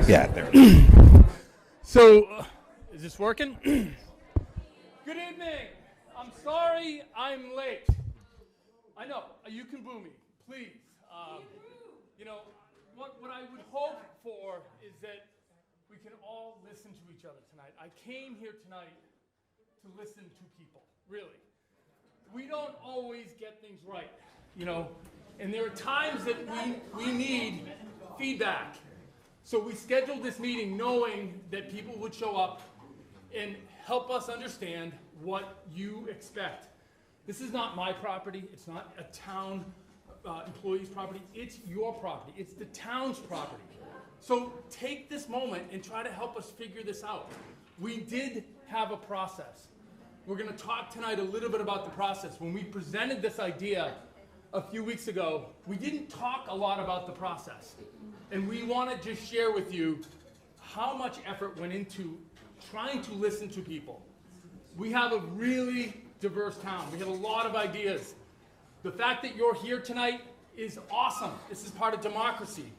Yeah, there. So, is this working? Good evening. I'm sorry I'm late. I know, you can boo me, please. You know, what I would hope for is that we can all listen to each other tonight. I came here tonight to listen to people, really. We don't always get things right, you know, and there are times that we need feedback. So we scheduled this meeting knowing that people would show up and help us understand what you expect. This is not my property. It's not a town employee's property. It's your property. It's the town's property. So take this moment and try to help us figure this out. We did have a process. We're going to talk tonight a little bit about the process. When we presented this idea a few weeks ago, we didn't talk a lot about the process. And we want to just share with you how much effort went into trying to listen to people. We have a really diverse town. We have a lot of ideas. The fact that you're here tonight is awesome. This is part of democracy.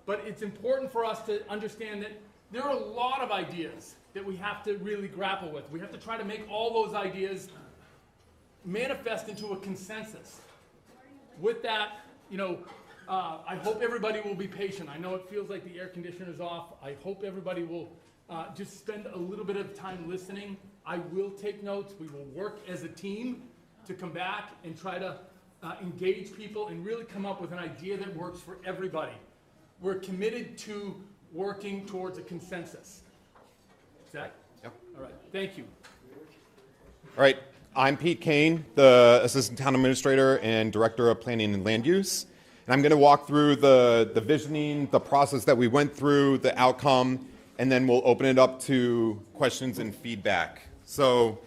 But it's important for us to understand that there are a lot of ideas that we have to really grapple with. We have to try to make all those ideas manifest into a consensus. With that, you know, I hope everybody will be patient. I know it feels like the air conditioner's off. I hope everybody will just spend a little bit of time listening. I will take notes. We will work as a team to come back and try to engage people and really come up with an idea that works for everybody. We're committed to working towards a consensus. Zach? Yep. All right. Thank you. All right. I'm Pete Kane, the Assistant Town Administrator and Director of Planning and Land Use. And I'm going to walk through the visioning, the process that we went through, the outcome, and then we'll open it up to questions and feedback. So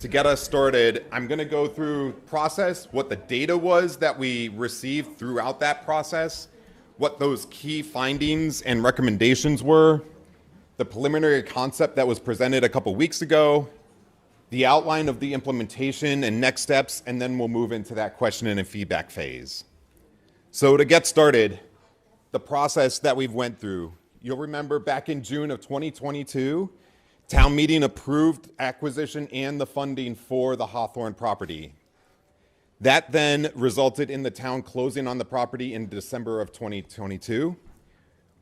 to get us started, I'm going to go through process, what the data was that we received throughout that process, what those key findings and recommendations were, the preliminary concept that was presented a couple weeks ago, the outline of the implementation and next steps, and then we'll move into that question and feedback phase. So to get started, the process that we've went through, you'll remember back in June of 2022, town meeting approved acquisition and the funding for the Hawthorne property. That then resulted in the town closing on the property in December of 2022.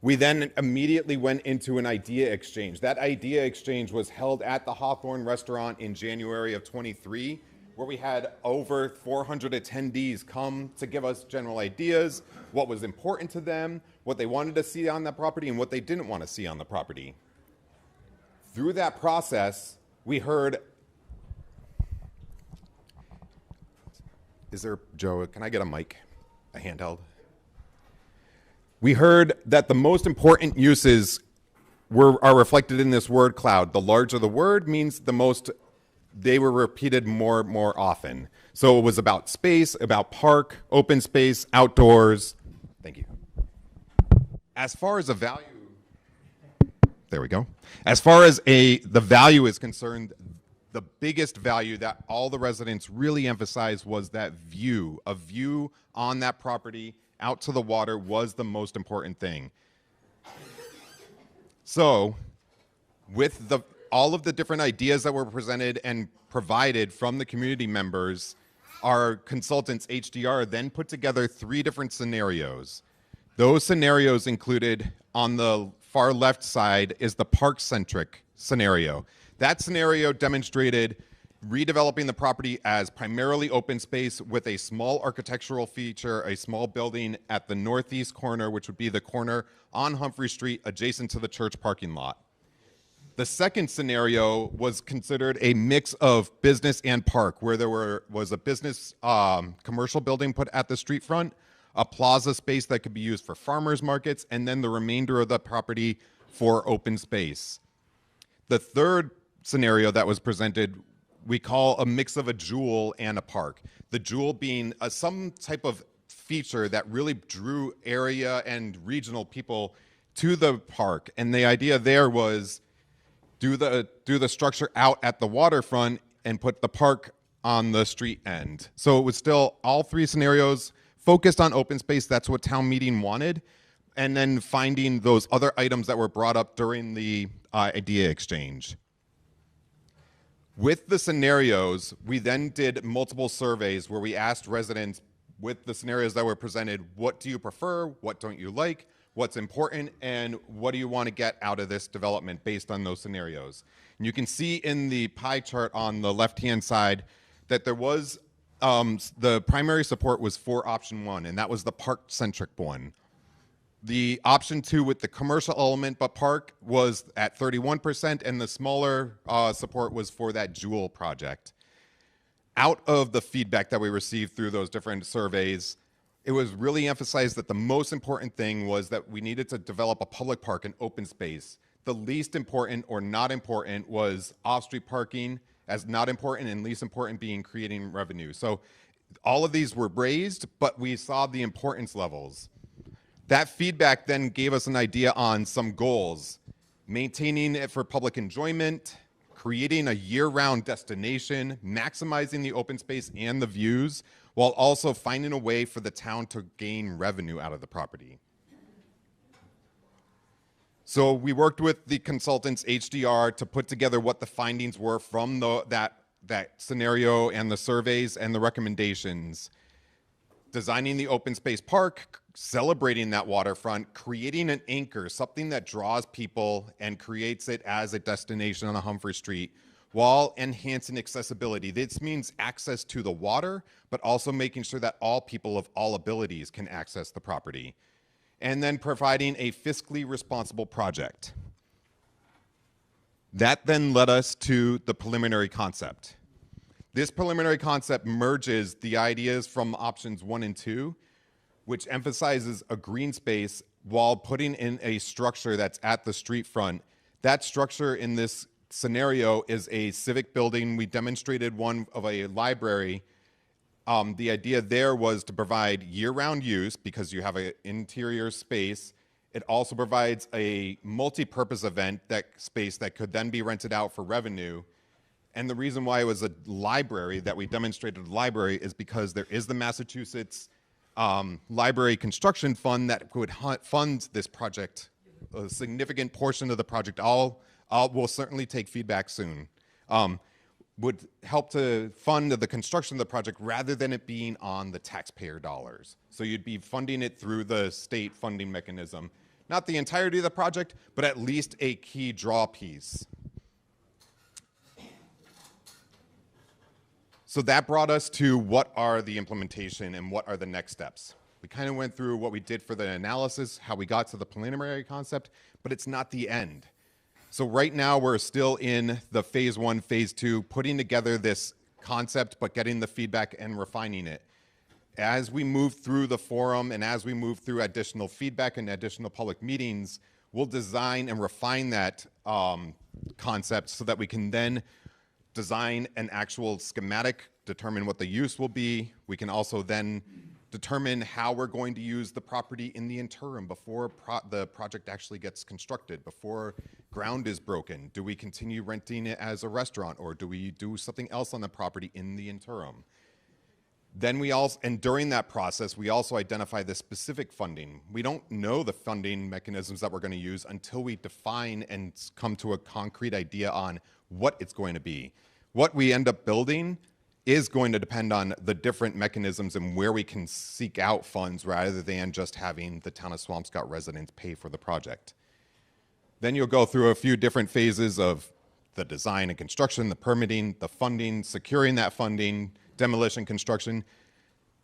We then immediately went into an idea exchange. That idea exchange was held at the Hawthorne restaurant in January of 23, where we had over 400 attendees come to give us general ideas, what was important to them, what they wanted to see on the property, and what they didn't want to see on the property. Through that process, we heard, Joe, can I get a mic, a handheld? We heard that the most important uses are reflected in this word cloud. The larger the word means the most, they were repeated more often. So it was about space, about park, open space, outdoors. Thank you. As far as the value, there we go. As far as the value is concerned, the biggest value that all the residents really emphasized was that view. A view on that property out to the water was the most important thing. So with all of the different ideas that were presented and provided from the community members, our consultants, HDR, then put together 3 different scenarios. Those scenarios included, on the far left side, is the park-centric scenario. That scenario demonstrated redeveloping the property as primarily open space with a small architectural feature, a small building at the northeast corner, which would be the corner on Humphrey Street adjacent to the church parking lot. The second scenario was considered a mix of business and park, where there was a business commercial building put at the street front, a plaza space that could be used for farmers markets, and then the remainder of the property for open space. The third scenario that was presented, we call a mix of a jewel and a park. The jewel being some type of feature that really drew area and regional people to the park. And the idea there was do the structure out at the waterfront and put the park on the street end. So it was still all three scenarios focused on open space. That's what town meeting wanted. And then finding those other items that were brought up during the idea exchange. With the scenarios, we then did multiple surveys where we asked residents with the scenarios that were presented, what do you prefer, what don't you like, what's important, and what do you want to get out of this development based on those scenarios. And you can see in the pie chart on the left-hand side that there was, the primary support was for option one, and that was the park-centric one. The option two with the commercial element but park was at 31%, and the smaller support was for that jewel project. Out of the feedback that we received through those different surveys, it was really emphasized that the most important thing was that we needed to develop a public park and open space. The least important or not important was off-street parking as not important, and least important being creating revenue. So all of these were raised, but we saw the importance levels. That feedback then gave us an idea on some goals: maintaining it for public enjoyment, creating a year-round destination, maximizing the open space and the views, while also finding a way for the town to gain revenue out of the property. So we worked with the consultants HDR to put together what the findings were from that scenario and the surveys and the recommendations. Designing the open space park, celebrating that waterfront, creating an anchor, something that draws people and creates it as a destination on a Humphrey Street, while enhancing accessibility. This means access to the water, but also making sure that all people of all abilities can access the property. And then providing a fiscally responsible project. That then led us to the preliminary concept. This preliminary concept merges the ideas from options 1 and 2, which emphasizes a green space while putting in a structure that's at the street front. That structure in this scenario is a civic building. We demonstrated one of a library. The idea there was to provide year-round use because you have an interior space. It also provides a multi-purpose event space that could then be rented out for revenue. And the reason why it was a library that we demonstrated the library is because there is the Massachusetts Library Construction Fund that would fund this project. A significant portion of the project, we'll certainly take feedback soon, would help to fund the construction of the project rather than it being on the taxpayer dollars. So you'd be funding it through the state funding mechanism. Not the entirety of the project, but at least a key draw piece. So that brought us to what are the implementation and what are the next steps. We kind of went through what we did for the analysis, how we got to the preliminary concept, but it's not the end. So right now we're still in the phase 1, phase 2, putting together this concept, but getting the feedback and refining it. As we move through the forum and as we move through additional feedback and additional public meetings, we'll design and refine that concept so that we can then design an actual schematic, determine what the use will be. We can also then determine how we're going to use the property in the interim before the project actually gets constructed, before ground is broken. Do we continue renting it as a restaurant, or do we do something else on the property in the interim? Then and during that process, we also identify the specific funding. We don't know the funding mechanisms that we're going to use until we define and come to a concrete idea on what it's going to be. What we end up building is going to depend on the different mechanisms and where we can seek out funds rather than just having the town of Swampscott residents pay for the project. Then you'll go through a few different phases of the design and construction, the permitting, the funding, securing that funding, demolition, construction.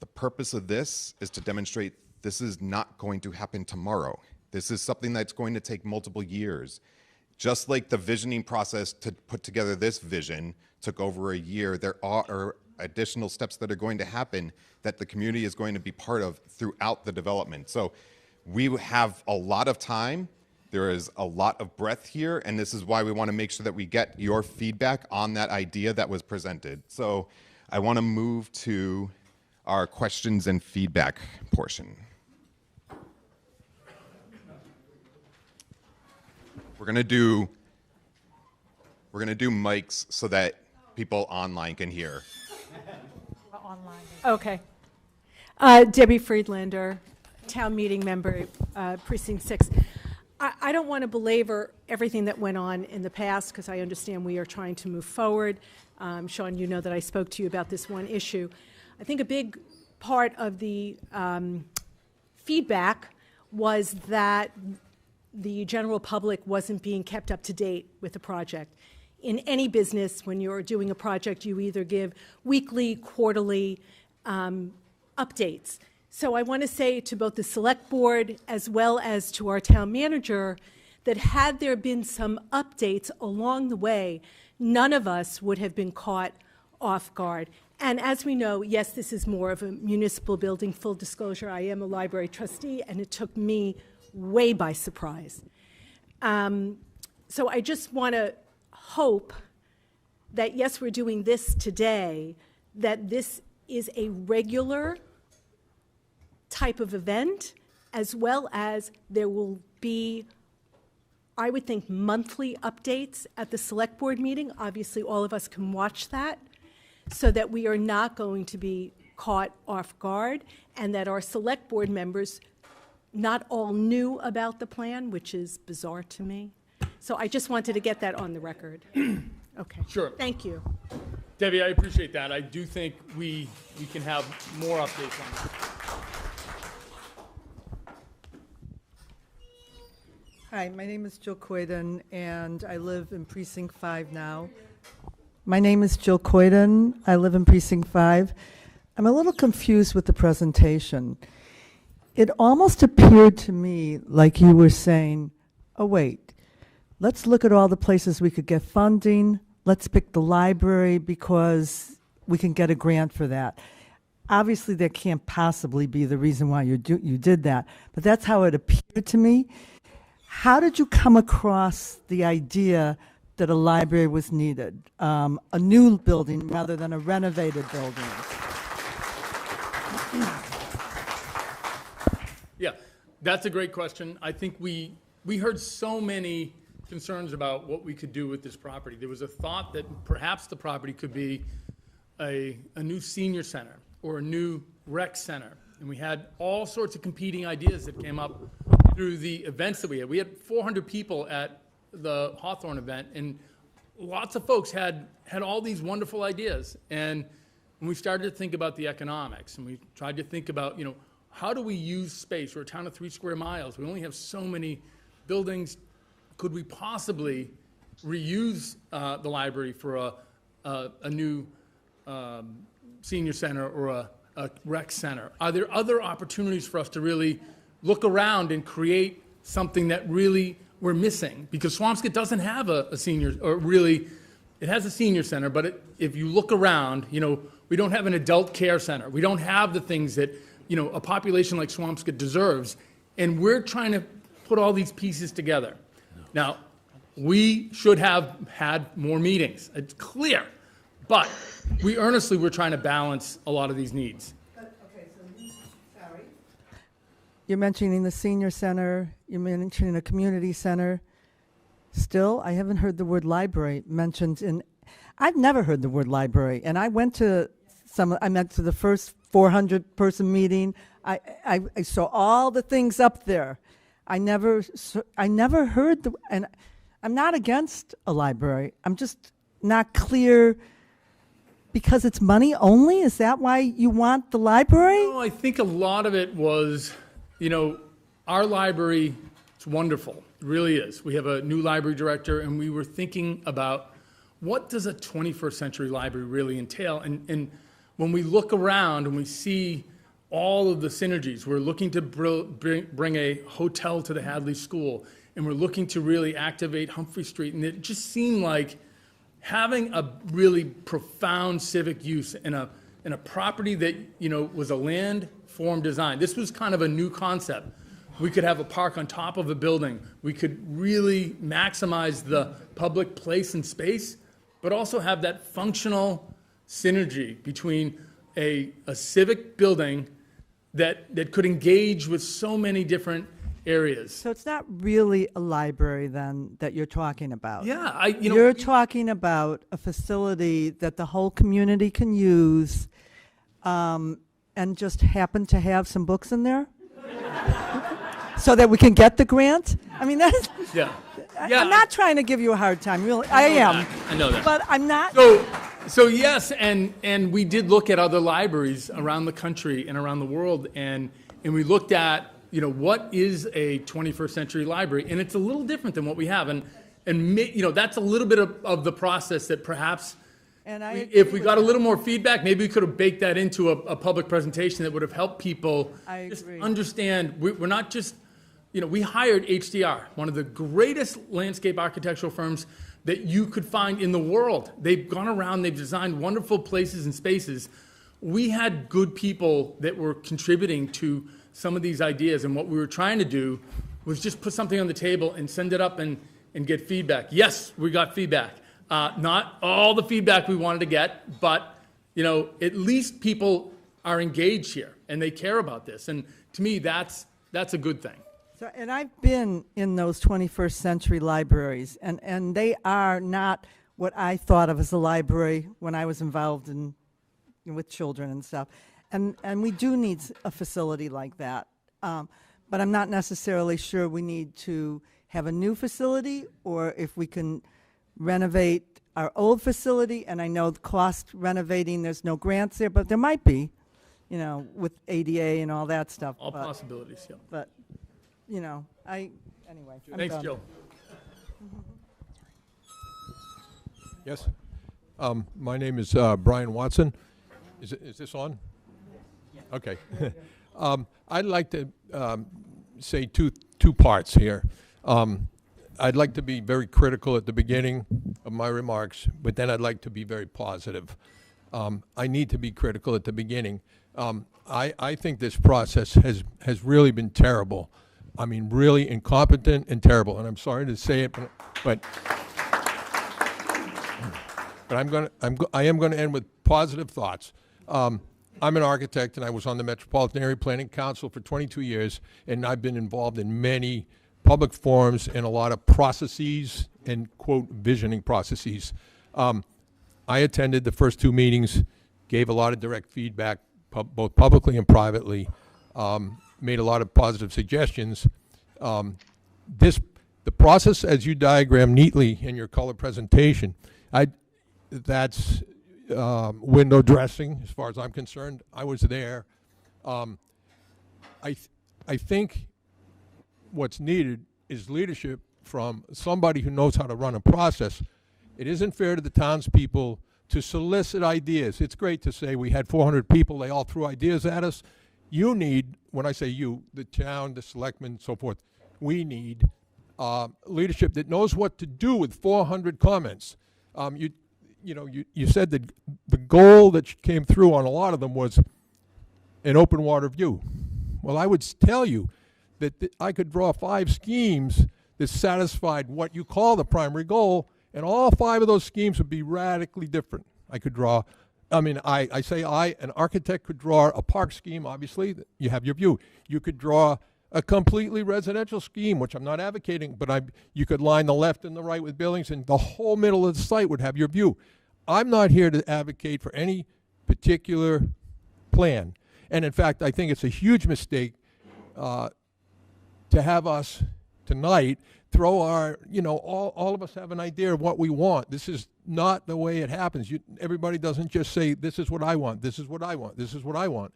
The purpose of this is to demonstrate this is not going to happen tomorrow. This is something that's going to take multiple years. Just like the visioning process to put together this vision took over a year, there are additional steps that are going to happen that the community is going to be part of throughout the development. So we have a lot of time. There is a lot of breadth here, and this is why we want to make sure that we get your feedback on that idea that was presented. So I want to move to our questions and feedback portion. We're gonna do mics so that people online can hear. Online. Okay. Debbie Friedlander, town meeting member, Precinct 6. I don't want to belabor everything that went on in the past because I understand we are trying to move forward. Sean, you know that I spoke to you about this one issue. I think a big part of the feedback was that the general public wasn't being kept up to date with the project. In any business, when you're doing a project, you either give weekly, quarterly updates. So I want to say to both the select board as well as to our town manager that had there been some updates along the way, none of us would have been caught off guard. And as we know, yes, this is more of a municipal building. Full disclosure, I am a library trustee, and it took me way by surprise. So I just want to hope that, yes, we're doing this today, that this is a regular type of event, as well as there will be, I would think, monthly updates at the select board meeting. Obviously, all of us can watch that, so that we are not going to be caught off guard, and that our select board members not all knew about the plan, which is bizarre to me. So I just wanted to get that on the record. Okay. Sure. Thank you. Debbie, I appreciate that. I do think we can have more updates on that. Hi, my name is Jill Coyden, and I live in Precinct 5 now. My name is Jill Coyden. I live in Precinct 5. I'm a little confused with the presentation. It almost appeared to me like you were saying, oh, wait, let's look at all the places we could get funding. Let's pick the library because we can get a grant for that. Obviously, that can't possibly be the reason why you did that, but that's how it appeared to me. How did you come across the idea that a library was needed, a new building rather than a renovated building? Yeah, that's a great question. I think we heard so many concerns about what we could do with this property. There was a thought that perhaps the property could be a new senior center or a new rec center. And we had all sorts of competing ideas that came up through the events that we had. We had 400 people at the Hawthorne event, and lots of folks had all these wonderful ideas. And when we started to think about the economics, and we tried to think about, how do we use space? We're a town of 3 square miles. We only have so many buildings. Could we possibly reuse the library for a new senior center or a rec center? Are there other opportunities for us to really look around and create something that really we're missing? Because Swampscott doesn't have a senior, or really, it has a senior center, but if you look around, we don't have an adult care center. We don't have the things that a population like Swampscott deserves, and we're trying to put all these pieces together. Now, we should have had more meetings. It's clear, but we earnestly were trying to balance a lot of these needs. Sorry. You're mentioning the senior center, you're mentioning a community center. Still, I haven't heard the word library mentioned I've never heard the word library, and I went to the first 400-person meeting. I saw all the things up there. I never heard and I'm not against a library. I'm just not clear, because it's money only? Is that why you want the library? No, I think a lot of it was, our library, it's wonderful. It really is. We have a new library director, and we were thinking about what does a 21st century library really entail? And when we look around and we see all of the synergies, we're looking to bring a hotel to the Hadley School, and we're looking to really activate Humphrey Street. And it just seemed like having a really profound civic use in a property that, was a land form design. This was kind of a new concept. We could have a park on top of a building. We could really maximize the public place and space, but also have that functional synergy between a civic building that could engage with so many different areas. So it's not really a library then that you're talking about? Yeah, You're talking about a facility that the whole community can use, and just happen to have some books in there? So that we can get the grant? I mean, that's... Yeah. I'm not trying to give you a hard time, really. I am. I know that. But I'm not... So yes, and we did look at other libraries around the country and around the world, and we looked at, what is a 21st century library, and it's a little different than what we have, and that's a little bit of the process that perhaps, if we got a little more feedback, maybe we could have baked that into a public presentation that would have helped people just understand. We're not just, we hired HDR, one of the greatest landscape architectural firms that you could find in the world. They've gone around, they've designed wonderful places and spaces. We had good people that were contributing to some of these ideas, and what we were trying to do was just put something on the table and send it up and get feedback. Yes, we got feedback. Not all the feedback we wanted to get, but at least people are engaged here and they care about this. And to me, that's a good thing. So, and I've been in those 21st century libraries, and they are not what I thought of as a library when I was involved with children and stuff. And we do need a facility like that. But I'm not necessarily sure we need to have a new facility, or if we can renovate our old facility. And I know the cost renovating, there's no grants there, but there might be, with ADA and all that stuff. All possibilities, yeah. But, anyway. I'm Thanks, done. Jill. Yes. My name is Brian Watson. Is this on? Okay. I'd like to say two parts here. I'd like to be very critical at the beginning of my remarks, but then I'd like to be very positive. I need to be critical at the beginning. I think this process has really been terrible. I mean, really incompetent and terrible. And I'm sorry to say it, but I am going to end with positive thoughts. I'm an architect, and I was on the Metropolitan Area Planning Council for 22 years, and I've been involved in many public forums and a lot of processes and, quote, visioning processes. I attended the first two meetings, gave a lot of direct feedback, both publicly and privately, made a lot of positive suggestions. The process, as you diagram neatly in your color presentation, that's window dressing, as far as I'm concerned. I was there. I think what's needed is leadership from somebody who knows how to run a process. It isn't fair to the townspeople to solicit ideas. It's great to say we had 400 people, they all threw ideas at us. You need, when I say you, the town, the selectmen, so forth, we need leadership that knows what to do with 400 comments. You said that the goal that came through on a lot of them was an open water view. Well, I would tell you that I could draw 5 schemes that satisfied what you call the primary goal, and all 5 of those schemes would be radically different. I could draw, an architect could draw a park scheme, obviously, you have your view. You could draw a completely residential scheme, which I'm not advocating, but you could line the left and the right with buildings, and the whole middle of the site would have your view. I'm not here to advocate for any particular plan. And in fact, I think it's a huge mistake to have us tonight throw our, all of us have an idea of what we want. This is not the way it happens. Everybody doesn't just say, this is what I want, this is what I want, this is what I want.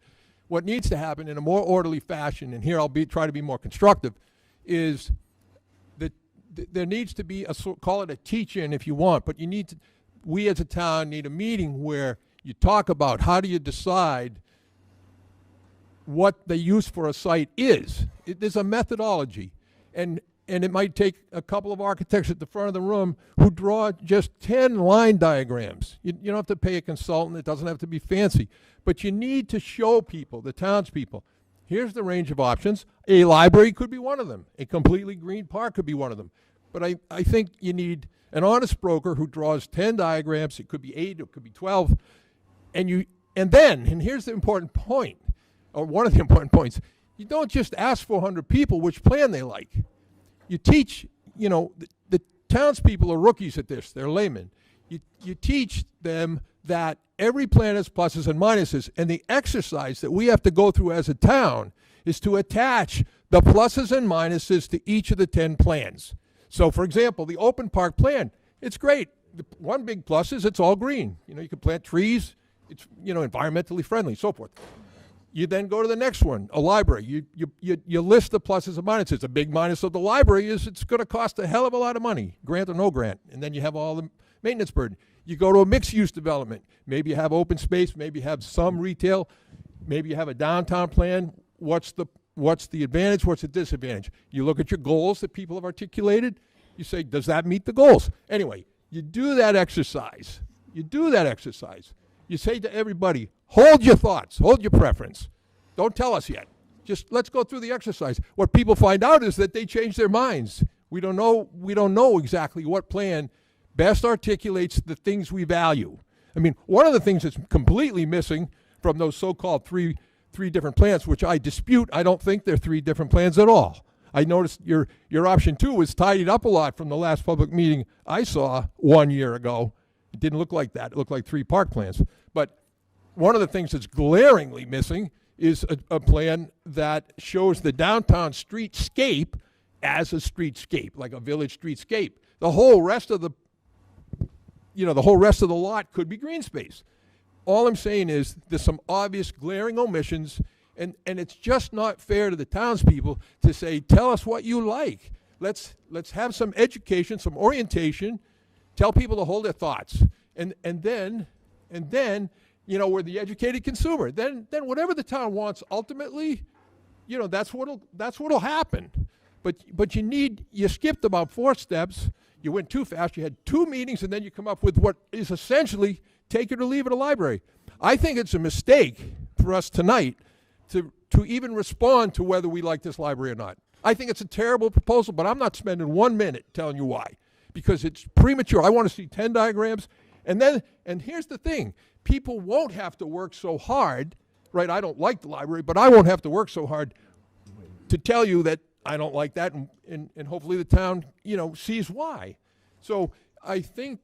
What needs to happen in a more orderly fashion, and here I'll try to be more constructive, is that there needs to be call it a teach-in if you want, but we as a town need a meeting where you talk about how do you decide what the use for a site is. There's a methodology, and and it might take a couple of architects at the front of the room who draw just 10 line diagrams. You don't have to pay a consultant. It doesn't have to be fancy. But you need to show people, the townspeople, here's the range of options. A library could be one of them. A completely green park could be one of them. But I think you need an honest broker who draws 10 diagrams. It could be 8, it could be 12. And here's the important point, or one of the important points. You don't just ask 400 people which plan they like. You teach, the townspeople are rookies at this. They're laymen. You teach them that every plan has pluses and minuses, and the exercise that we have to go through as a town is to attach the pluses and minuses to each of the 10 plans. So, for example, the open park plan, it's great. The one big plus is it's all green. You can plant trees. It's, environmentally friendly, so forth. You then go to the next one, a library. You list the pluses and minuses. A big minus of the library is it's going to cost a hell of a lot of money, grant or no grant, and then you have all the maintenance burden. You go to a mixed-use development. Maybe you have open space. Maybe you have some retail. Maybe you have a downtown plan. What's the advantage? What's the disadvantage? You look at your goals that people have articulated. You say, does that meet the goals? Anyway, you do that exercise. You say to everybody, hold your thoughts, hold your preference. Don't tell us yet. Just let's go through the exercise. What people find out is that they change their minds. We don't know exactly what plan best articulates the things we value. I mean, one of the things that's completely missing from those so-called three different plans, which I dispute, I don't think they're 3 different plans at all. I noticed your option 2 was tidied up a lot from the last public meeting I saw 1 year ago. It didn't look like that. It looked like 3 park plans. But one of the things that's glaringly missing is a plan that shows the downtown streetscape as a streetscape, like a village streetscape. The whole rest of the lot could be green space. All I'm saying is there's some obvious glaring omissions, and it's just not fair to the townspeople to say, tell us what you like. Let's have some education, some orientation, tell people to hold their thoughts. And then we're the educated consumer. Then whatever the town wants ultimately, that's what'll happen. But you skipped about 4 steps. You went too fast. You had 2 meetings, and then you come up with what is essentially take it or leave it a library. I think it's a mistake for us tonight to even respond to whether we like this library or not. I think it's a terrible proposal, but I'm not spending 1 minute telling you why, because it's premature. I want to see 10 diagrams. And here's the thing. People won't have to work so hard, right? I don't like the library, but I won't have to work so hard to tell you that I don't like that, and hopefully the town, sees why. So I think,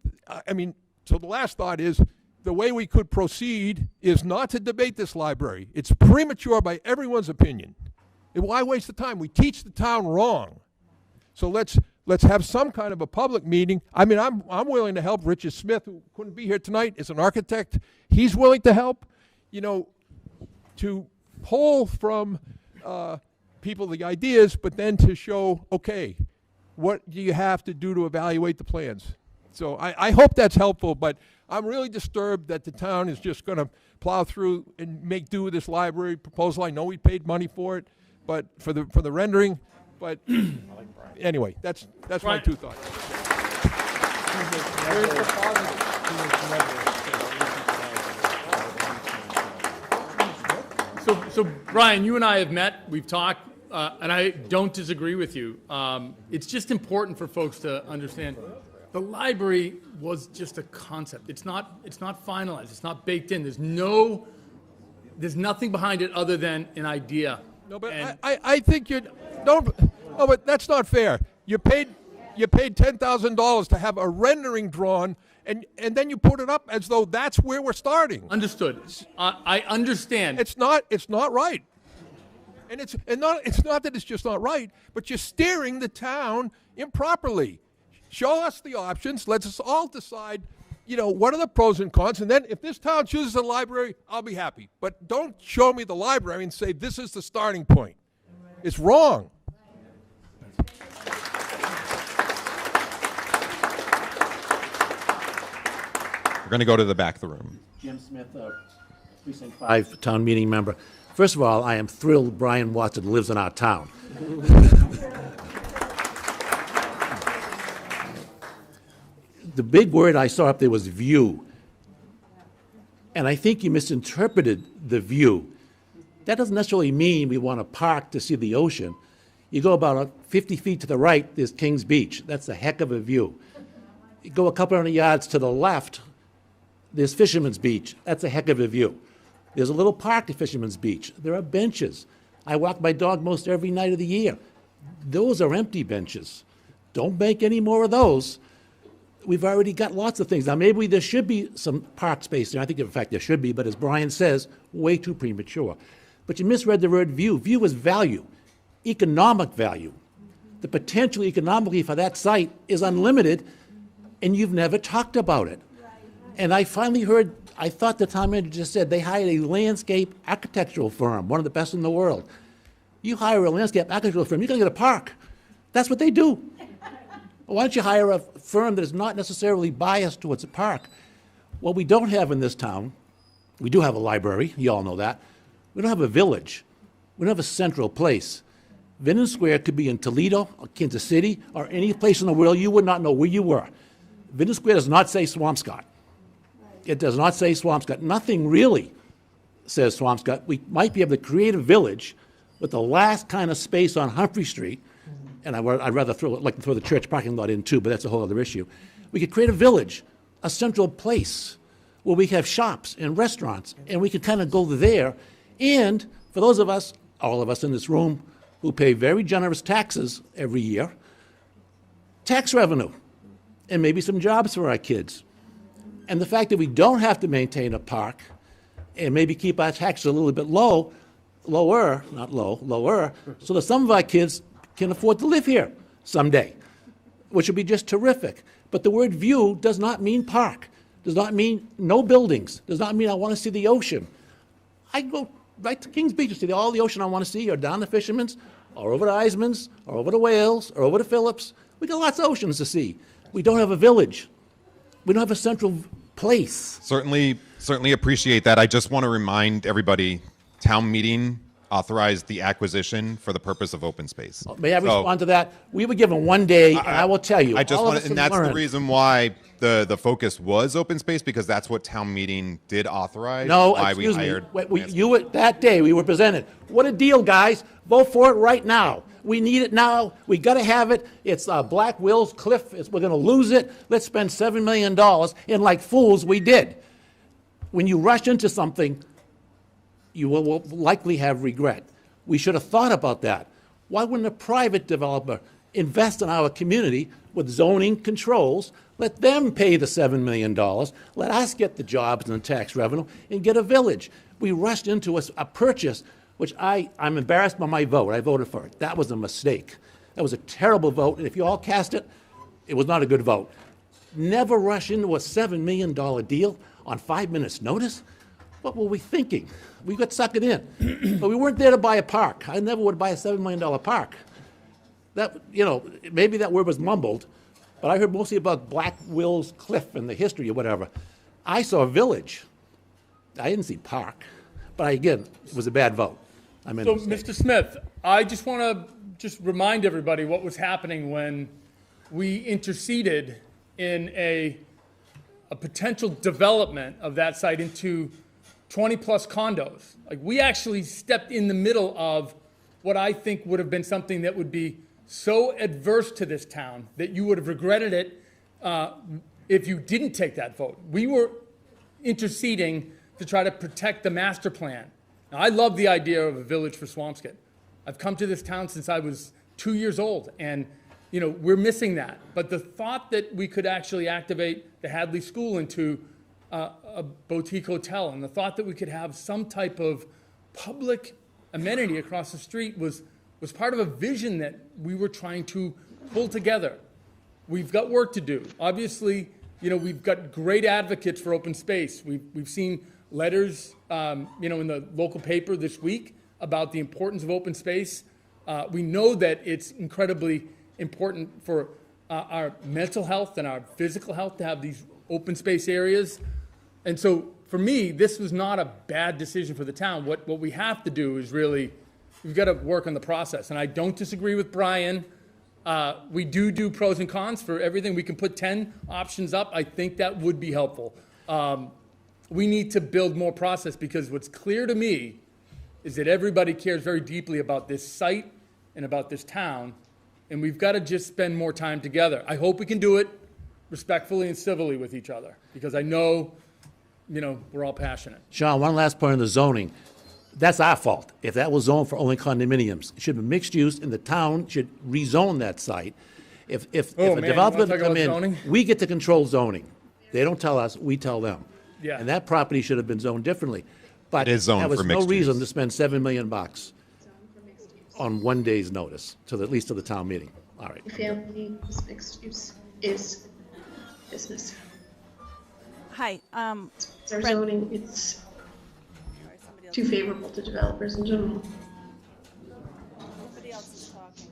so the last thought is, the way we could proceed is not to debate this library. It's premature by everyone's opinion. And why waste the time? We teach the town wrong. So let's have some kind of a public meeting. I'm willing to help. Richard Smith, who couldn't be here tonight, is an architect. He's willing to help, to pull from people the ideas, but then to show, okay, what do you have to do to evaluate the plans? So I hope that's helpful, but I'm really disturbed that the town is just going to plow through and make do with this library proposal. I know we paid money for it, but for the rendering. But anyway, that's my 2 thoughts. So Brian, you and I have met. We've talked, and I don't disagree with you. It's just important for folks to understand. The library was just a concept. It's not finalized. It's not baked in. There's nothing behind it other than an idea. No, but I think you don't. No, but that's not fair. You paid $10,000 to have a rendering drawn, and then you put it up as though that's where we're starting. Understood. I understand. It's not right. And it's not that it's just not right, but you're steering the town improperly. Show us the options. Let us all decide, what are the pros and cons. And then if this town chooses a library, I'll be happy. But don't show me the library and say this is the starting point. It's wrong. We're going to go to the back of the room. Jim Smith, Precinct 5 town meeting member. First of all, I am thrilled Brian Watson lives in our town. the big word I saw up there was view. And I think you misinterpreted the view. That doesn't necessarily mean we want to park to see the ocean. You go about 50 feet to the right, there's Kings Beach. That's a heck of a view. You go a couple hundred yards to the left, there's Fisherman's Beach. That's a heck of a view. There's a little park at Fisherman's Beach. There are benches. I walk my dog most every night of the year. Those are empty benches. Don't make any more of those. We've already got lots of things. Now, maybe there should be some park space there. I think, in fact, there should be, but as Brian says, way too premature. But you misread the word view. View is value, economic value. The potential economically for that site is unlimited, and you've never talked about it. And I finally heard, I thought the town manager just said they hired a landscape architectural firm, one of the best in the world. You hire a landscape architectural firm, you're going to get a park. That's what they do. Why don't you hire a firm that is not necessarily biased towards a park? What we don't have in this town, we do have a library, you all know that. We don't have a village. We don't have a central place. Vinton Square could be in Toledo or Kansas City or any place in the world you would not know where you were. Vinton Square does not say Swampscott. It does not say Swampscott. Nothing really says Swampscott. We might be able to create a village with the last kind of space on Humphrey Street, and I'd rather throw the church parking lot in too, but that's a whole other issue. We could create a village, a central place where we have shops and restaurants, and we could kind of go there. And for those of us, all of us in this room, who pay very generous taxes every year, tax revenue, and maybe some jobs for our kids. And the fact that we don't have to maintain a park and maybe keep our taxes a little bit lower, so that some of our kids can afford to live here someday, which would be just terrific. But the word view does not mean park, does not mean no buildings, does not mean I want to see the ocean. I go right to Kings Beach to see all the ocean I want to see, or down to Fisherman's, or over to Eisman's, or over to Wales, or over to Phillips. We got lots of oceans to see. We don't have a village. We don't have a central place. Certainly appreciate that. I just want to remind everybody, town meeting authorized the acquisition for the purpose of open space. May I respond to that? We were given 1 day, and I will tell you, I just all of want, us and have that's the learned. reason why the focus was open space, because that's what town meeting did authorize. No, why excuse we me. hired You were, that day we were presented. What a deal, guys. Vote for it right now. We need it now. We got to have it. It's Black Will's Cliff. We're going to lose it. Let's spend $7 million. And like fools, we did. When you rush into something, you will likely have regret. We should have thought about that. Why wouldn't a private developer invest in our community with zoning controls? Let them pay the $7 million. Let us get the jobs and the tax revenue and get a village. We rushed into a purchase, which I'm embarrassed by my vote. I voted for it. That was a mistake. That was a terrible vote. And if you all cast it, it was not a good vote. Never rush into a $7 million deal on 5 minutes' notice. What were we thinking? We got suckered in. But we weren't there to buy a park. I never would buy a $7 million park. That, maybe that word was mumbled, but I heard mostly about Black Will's Cliff and the history or whatever. I saw a village. I didn't see park. But again, it was a bad vote. So, Mr. Smith, I just want to remind everybody what was happening when we interceded in a potential development of that site into 20-plus condos. Like, we actually stepped in the middle of what I think would have been something that would be so adverse to this town that you would have regretted it if you didn't take that vote. We were interceding to try to protect the master plan. Now, I love the idea of a village for Swampscott. I've come to this town since I was 2 years old, and we're missing that. But the thought that we could actually activate the Hadley School into a boutique hotel, and the thought that we could have some type of public amenity across the street was part of a vision that we were trying to pull together. We've got work to do. Obviously, we've got great advocates for open space. We've seen letters, in the local paper this week about the importance of open space. We know that it's incredibly important for our mental health and our physical health to have these open space areas. And so for me, this was not a bad decision for the town. What we have to do is really, we've got to work on the process. And I don't disagree with Brian We do pros and cons for everything. We can put 10 options up. I think that would be helpful. We need to build more process, because what's clear to me is that everybody cares very deeply about this site and about this town, and we've got to just spend more time together. I hope we can do it respectfully and civilly with each other, because I know, we're all passionate. Sean, one last point on the zoning. That's our fault. If that was zoned for only condominiums, it should be mixed use, and the town should rezone that site. If Oh, a man, you developer wanna talk come about in, zoning? we get to control zoning. They don't tell us, we tell them. Yeah. And that property should have been zoned differently. But It is zoned there was for no mixed reason use. to spend $7 million on one day's notice, at least to the town meeting. All right. Family mixed use is business. Hi. Our zoning, it's too favorable to developers in general. Nobody else is talking.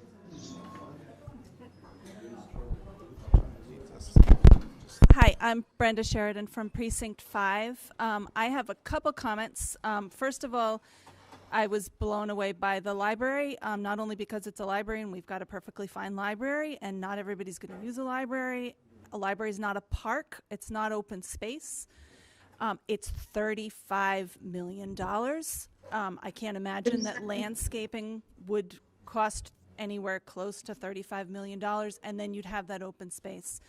Hi, I'm Brenda Sheridan from Precinct 5. I have a couple comments. First of all, I was blown away by the library, not only because it's a library and we've got a perfectly fine library and not everybody's going to use a library. A library is not a park. It's not open space. It's $35 million. I can't imagine that landscaping would cost anywhere close to $35 million, and then you'd have that open space.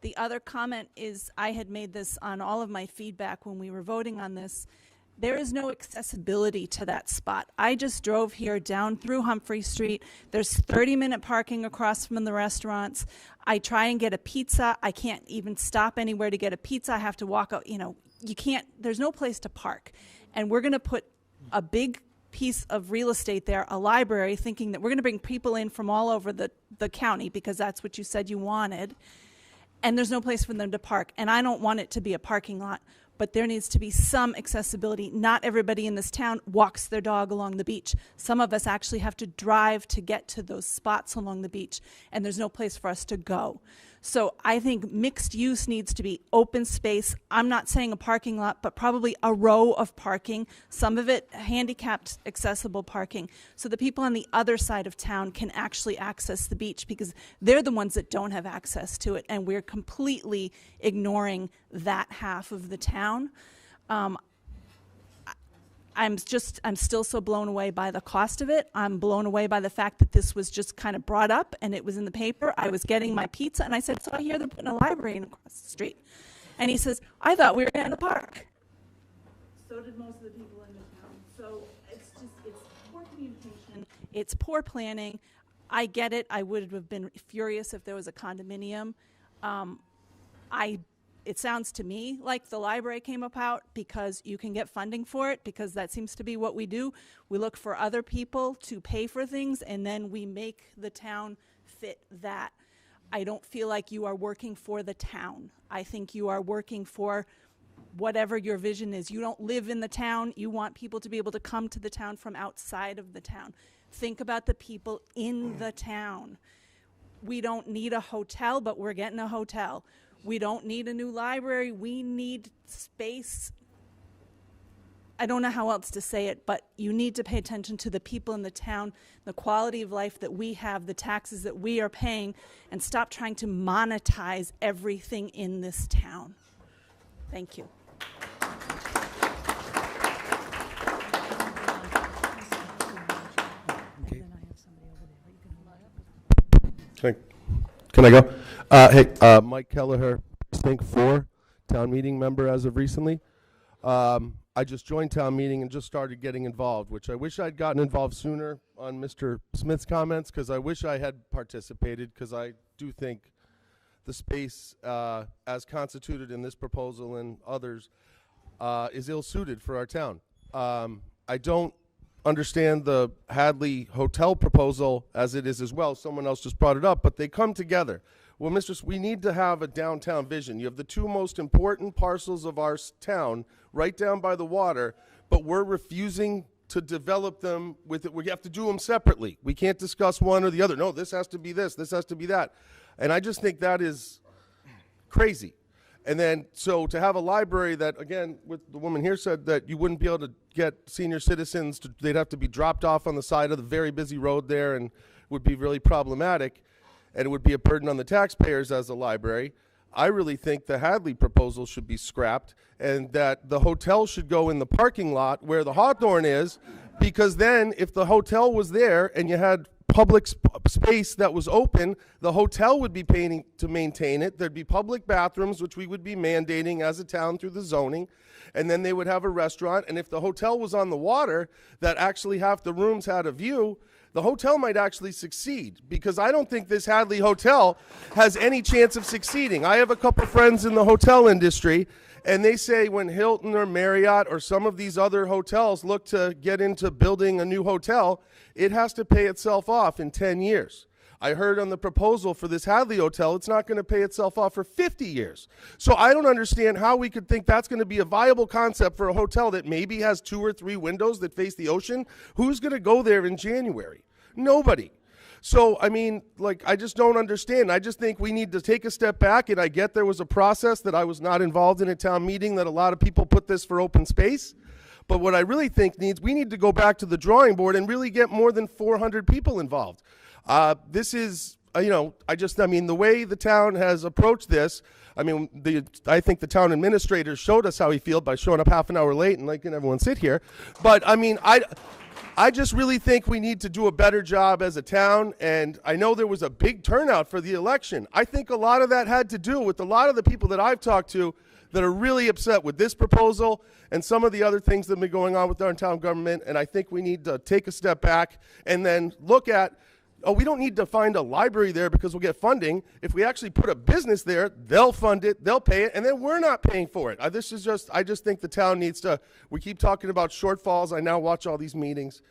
The other comment is, I had made this on all of my feedback when we were voting on this. There is no accessibility to that spot. I just drove here down through Humphrey Street. There's 30-minute parking across from the restaurants. I try and get a pizza. I can't even stop anywhere to get a pizza. I have to walk out, you can't, there's no place to park. And we're going to put a big piece of real estate there, a library, thinking that we're going to bring people in from all over the county, because that's what you said you wanted. And there's no place for them to park. And I don't want it to be a parking lot, but there needs to be some accessibility. Not everybody in this town walks their dog along the beach. Some of us actually have to drive to get to those spots along the beach, and there's no place for us to go. So I think mixed use needs to be open space. I'm not saying a parking lot, but probably a row of parking, some of it handicapped accessible parking, so the people on the other side of town can actually access the beach, because they're the ones that don't have access to it, and we're completely ignoring that half of the town. I'm still so blown away by the cost of it. I'm blown away by the fact that this was just kind of brought up and it was in the paper. I was getting my pizza and I said, so I hear they're putting a library in across the street. And he says, I thought we were in a park. So did most of the people in the town. So it's poor communication. It's poor planning. I get it. I would have been furious if there was a condominium. It sounds to me like the library came about because you can get funding for it, because that seems to be what we do. We look for other people to pay for things, and then we make the town fit that. I don't feel like you are working for the town. I think you are working for whatever your vision is. You don't live in the town. You want people to be able to come to the town from outside of the town. Think about the people in the town. We don't need a hotel, but we're getting a hotel. We don't need a new library. We need space. I don't know how else to say it, but you need to pay attention to the people in the town, the quality of life that we have, the taxes that we are paying, and stop trying to monetize everything in this town. Thank you. Can I go? Hey, Mike Kelleher, Precinct 4, town meeting member as of recently. I just joined town meeting and just started getting involved, which I wish I'd gotten involved sooner on Mr. Smith's comments, because I wish I had participated, because I do think the space as constituted in this proposal and others is ill-suited for our town. I don't understand the Hadley Hotel proposal as it is as well. Someone else just brought it up, but they come together. Well, we need to have a downtown vision. You have the two most important parcels of our town right down by the water, but we're refusing to develop them with it. We have to do them separately. We can't discuss one or the other. No, this has to be this has to be that. And I just think that is crazy. And then, so to have a library that, again, what the woman here said, that you wouldn't be able to get senior citizens, they'd have to be dropped off on the side of the very busy road there and would be really problematic. and it would be a burden on the taxpayers as a library. I really think the Hadley proposal should be scrapped and that the hotel should go in the parking lot where the Hawthorne is, because then if the hotel was there and you had public space that was open, the hotel would be paying to maintain it. There'd be public bathrooms, which we would be mandating as a town through the zoning, and then they would have a restaurant. And if the hotel was on the water, that actually half the rooms had a view, the hotel might actually succeed, because I don't think this Hadley Hotel has any chance of succeeding. I have a couple friends in the hotel industry, and they say when Hilton or Marriott or some of these other hotels look to get into building a new hotel, it has to pay itself off in 10 years. I heard on the proposal for this Hadley Hotel, it's not going to pay itself off for 50 years. So I don't understand how we could think that's going to be a viable concept for a hotel that maybe has 2 or 3 windows that face the ocean. Who's going to go there in January? Nobody. So, I mean, like, I just don't understand. I just think we need to take a step back, and I get there was a process that I was not involved in at town meeting, that a lot of people put this for open space. But what I really think we need to go back to the drawing board and really get more than 400 people involved. This is, I mean, the way the town has approached this, I mean, I think the town administrator showed us how he feels by showing up half an hour late and letting everyone sit here. But, I mean, I just really think we need to do a better job as a town, and I know there was a big turnout for the election. I think a lot of that had to do with a lot of the people that I've talked to that are really upset with this proposal and some of the other things that have been going on with our town government, and I think we need to take a step back and then look at, we don't need to find a library there because we'll get funding. If we actually put a business there, they'll fund it, they'll pay it, and then we're not paying for it. I just think the town needs to, we keep talking about shortfalls. I now watch all these meetings.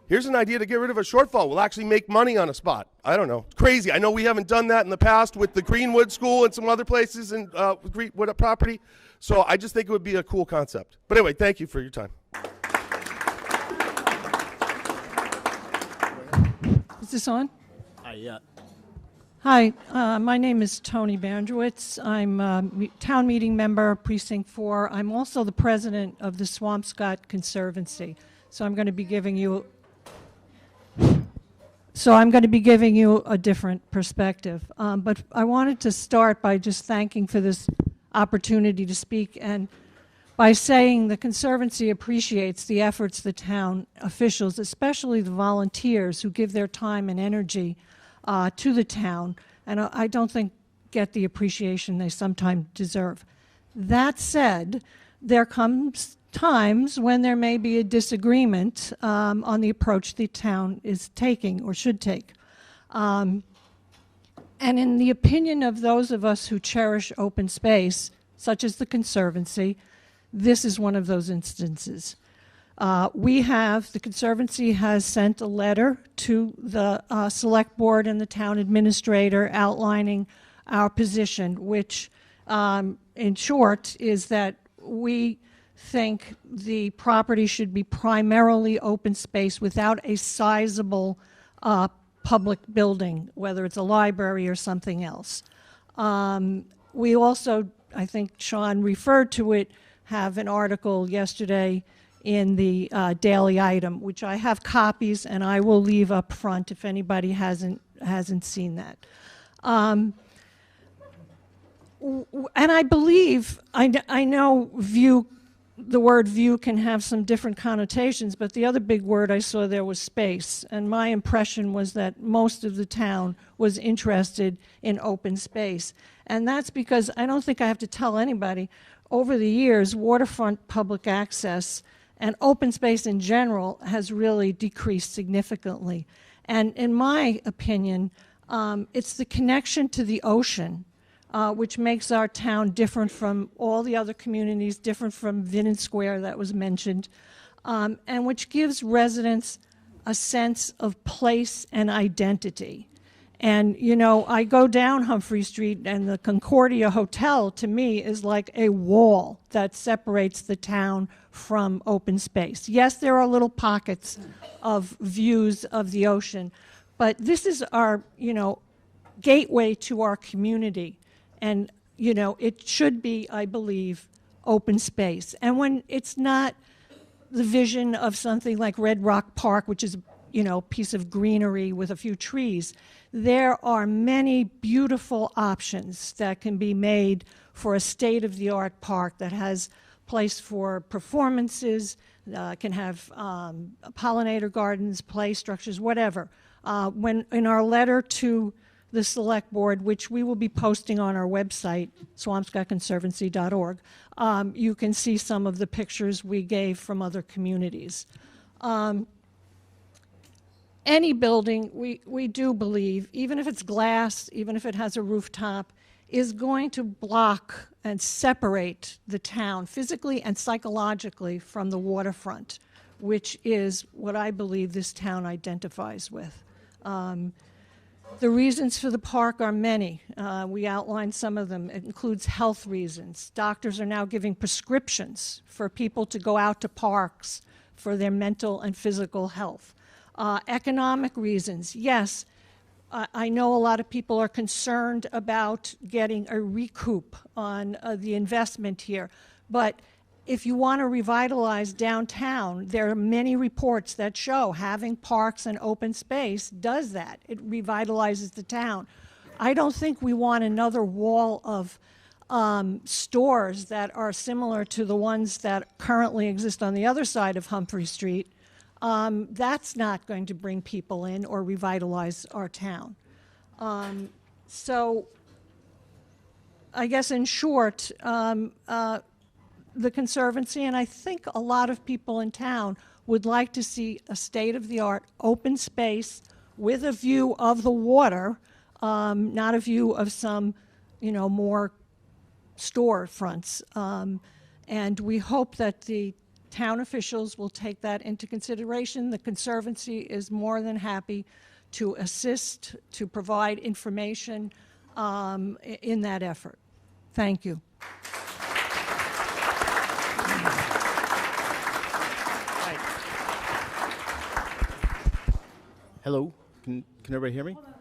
Here's an idea to get rid of a shortfall. We'll actually make money on a spot. I don't know. It's crazy. I know we haven't done that in the past with the Greenwood School and some other places and Greenwood property. So I just think it would be a cool concept. But anyway, thank you for your time. Is this on? Yeah. Hi, my name is Tony Bandrowitz. I'm a town meeting member, Precinct 4. I'm also the president of the Swampscott Conservancy. So I'm going to be giving you a different perspective. But I wanted to start by just thanking for this opportunity to speak, and by saying the Conservancy appreciates the efforts the town officials, especially the volunteers who give their time and energy to the town, and I don't think get the appreciation they sometimes deserve. That said, there comes times when there may be a disagreement on the approach the town is taking or should take. And in the opinion of those of us who cherish open space, such as the Conservancy, this is one of those instances. The Conservancy has sent a letter to the Select Board and the Town Administrator outlining our position, which in short is that we think the property should be primarily open space without a sizable public building, whether it's a library or something else. We also, I think Sean referred to it, have an article yesterday in the Daily Item, which I have copies and I will leave up front if anybody hasn't seen that. And I believe, I know the word view can have some different connotations, but the other big word I saw there was space. And my impression was that most of the town was interested in open space. And that's because I don't think I have to tell anybody, over the years, waterfront public access and open space in general has really decreased significantly. And in my opinion, it's the connection to the ocean which makes our town different from all the other communities, different from Vinnon Square that was mentioned, and which gives residents a sense of place and identity. And, you know, I go down Humphrey Street and the Concordia Hotel, to me, is like a wall that separates the town from open space. Yes, there are little pockets of views of the ocean, but this is our, you know, gateway to our community. And, you know, it should be, I believe, open space. And when it's not the vision of something like Red Rock Park, which is piece of greenery with a few trees. There are many beautiful options that can be made for a state-of-the-art park that has place for performances, can have pollinator gardens, play structures, whatever. When in our letter to the Select Board, which we will be posting on our website, swampscottconservancy.org, you can see some of the pictures we gave from other communities. Any building, we do believe, even if it's glass, even if it has a rooftop, is going to block and separate the town physically and psychologically from the waterfront, which is what I believe this town identifies with. The reasons for the park are many. We outlined some of them. It includes health reasons. Doctors are now giving prescriptions for people to go out to parks for their mental and physical health. Economic reasons. Yes, I know a lot of people are concerned about getting a recoup on the investment here, but if you want to revitalize downtown, there are many reports that show having parks and open space does that. It revitalizes the town. I don't think we want another wall of stores that are similar to the ones that currently exist on the other side of Humphrey Street. That's not going to bring people in or revitalize our town. So I guess in short, the Conservancy, and I think a lot of people in town, would like to see a state-of-the-art open space with a view of the water, not a view of some, more storefronts. And we hope that the town officials will take that into consideration. The Conservancy is more than happy to assist, to provide information in that effort. Thank you. Hello, can everybody hear me? Hold on.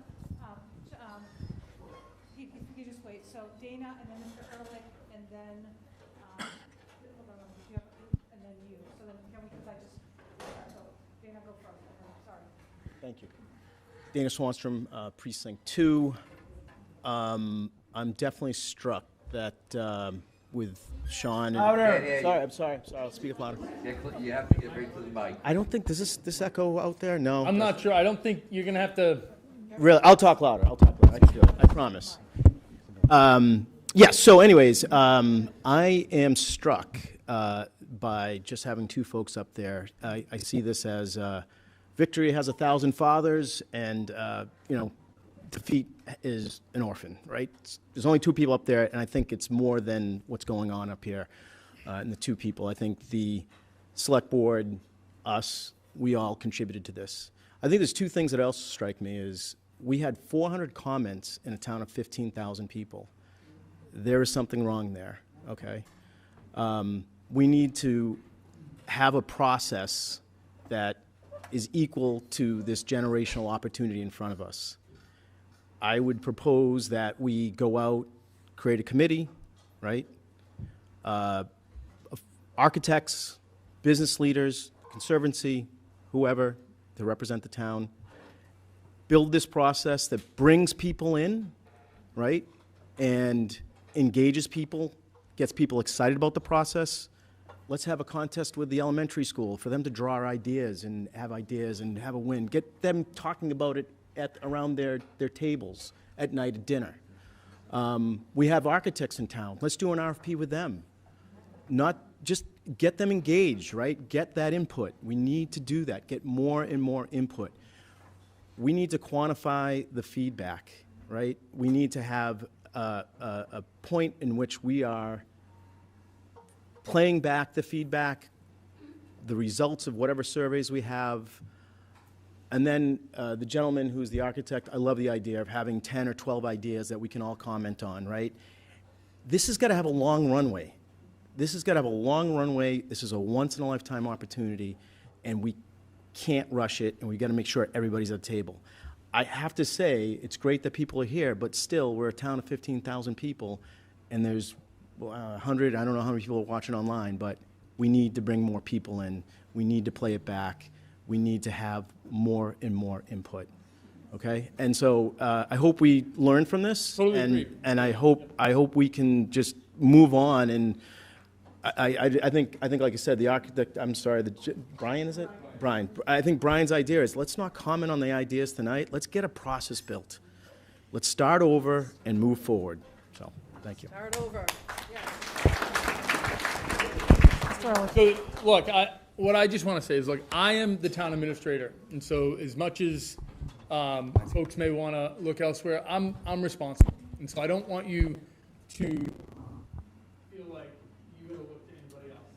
You just wait. So Dana, and then Mr. Ehrlich, and then hold on, and then you. So then can we? Because so Dana, go first. Sorry. Thank you. Dana Swanstrom, Precinct 2. I'm definitely struck that with Sean. And, I'm sorry. I'll speak up louder. You have to get right to the mic. I don't think does this echo out there? No. I'm not sure. I don't think you're going to have to. Really, I'll talk louder. I can do it. I promise. So anyways, I am struck by just having two folks up there. I see this as victory has 1,000 fathers, and defeat is an orphan, right? There's only two people up there, and I think it's more than what's going on up here. And the two people, I think the Select Board, us, we all contributed to this. I think there's two things that also strike me is we had 400 comments in a town of 15,000 people. There is something wrong there, okay? We need to have a process that is equal to this generational opportunity in front of us. I would propose that we go out, create a committee, right? Architects, business leaders, Conservancy, whoever, to represent the town. Build this process that brings people in, right? And engages people, gets people excited about the process. Let's have a contest with the elementary school for them to draw ideas and have a win. Get them talking about it around their tables at night at dinner. We have architects in town. Let's do an RFP with them. Not just get them engaged, right? Get that input. We need to do that. Get more and more input. We need to quantify the feedback, right? We need to have a point in which we are playing back the feedback, the results of whatever surveys we have. And then the gentleman who's the architect, I love the idea of having 10 or 12 ideas that we can all comment on, right? This has got to have a long runway. This has got to have a long runway. This is a once-in-a-lifetime opportunity, and we can't rush it, and we've got to make sure everybody's at the table. I have to say, it's great that people are here, but still, we're a town of 15,000 people, and there's 100, I don't know how many people are watching online, but we need to bring more people in. We need to play it back. we need to have more and more input. Okay, and so I hope we learn from this, Totally agree. and I hope we can just move on. And I think like I said, the architect. I'm sorry, Brian, is it? Brian. I think Brian's idea is let's not comment on the ideas tonight. Let's get a process built. Let's start over and move forward. So, thank you. Start over. So, look, what I just want to say is, look, I am the town administrator, and so as much as folks may want to look elsewhere, I'm responsible, and so I don't want you to feel like you got to look to anybody else.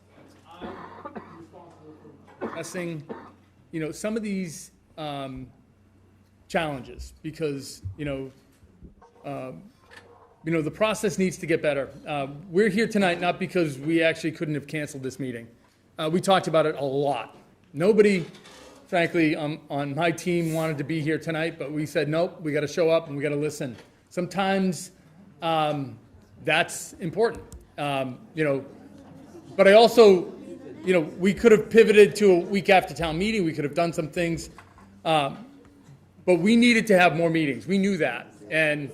I'm responsible for addressing, some of these challenges because the process needs to get better. We're here tonight not because we actually couldn't have canceled this meeting. We talked about it a lot. Nobody, frankly, on my team wanted to be here tonight, but we said, nope, we got to show up and we got to listen. Sometimes that's important, But I also, we could have pivoted to a week after town meeting. We could have done some things, but we needed to have more meetings. We knew that, and.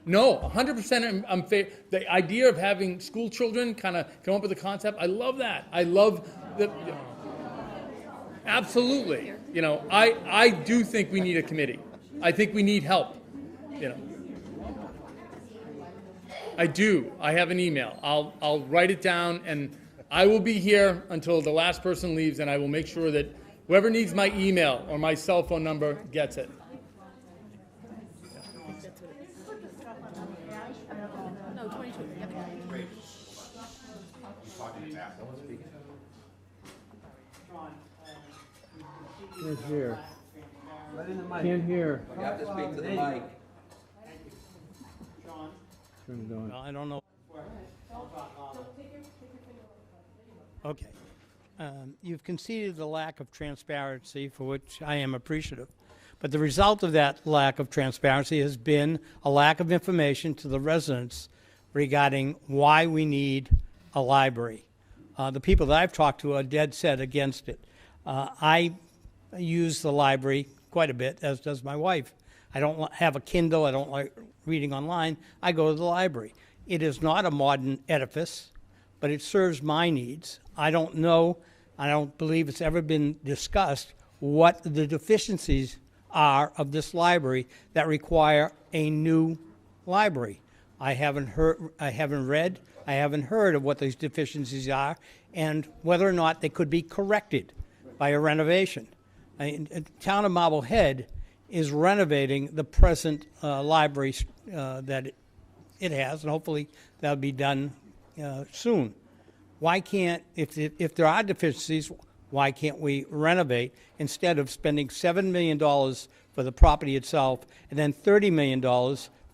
No, 100% I'm the idea of having school children kind of come up with a concept. I love that. I love the. Absolutely. I do think we need a committee. I think we need help. I do. I have an email. I'll write it down, and I will be here until the last person leaves, and I will make sure that whoever needs my email or my cell phone number gets it. Can't hear. Can't hear. You have to speak to the mic. I don't know. Okay. You've conceded the lack of transparency, for which I am appreciative. But the result of that lack of transparency has been a lack of information to the residents regarding why we need a library. The people that I've talked to are dead set against it. I use the library quite a bit, as does my wife. I don't have a Kindle. I don't like reading online. I go to the library. It is not a modern edifice, but it serves my needs. I don't know, I don't believe it's ever been discussed what the deficiencies are of this library that require a new library. I haven't read, I haven't heard of what these deficiencies are and whether or not they could be corrected by a renovation. The town of Marblehead is renovating the present library that it has, and hopefully that'll be done soon. Why can't, if there are deficiencies, why can't we renovate instead of spending $7 million for the property itself and then $30 million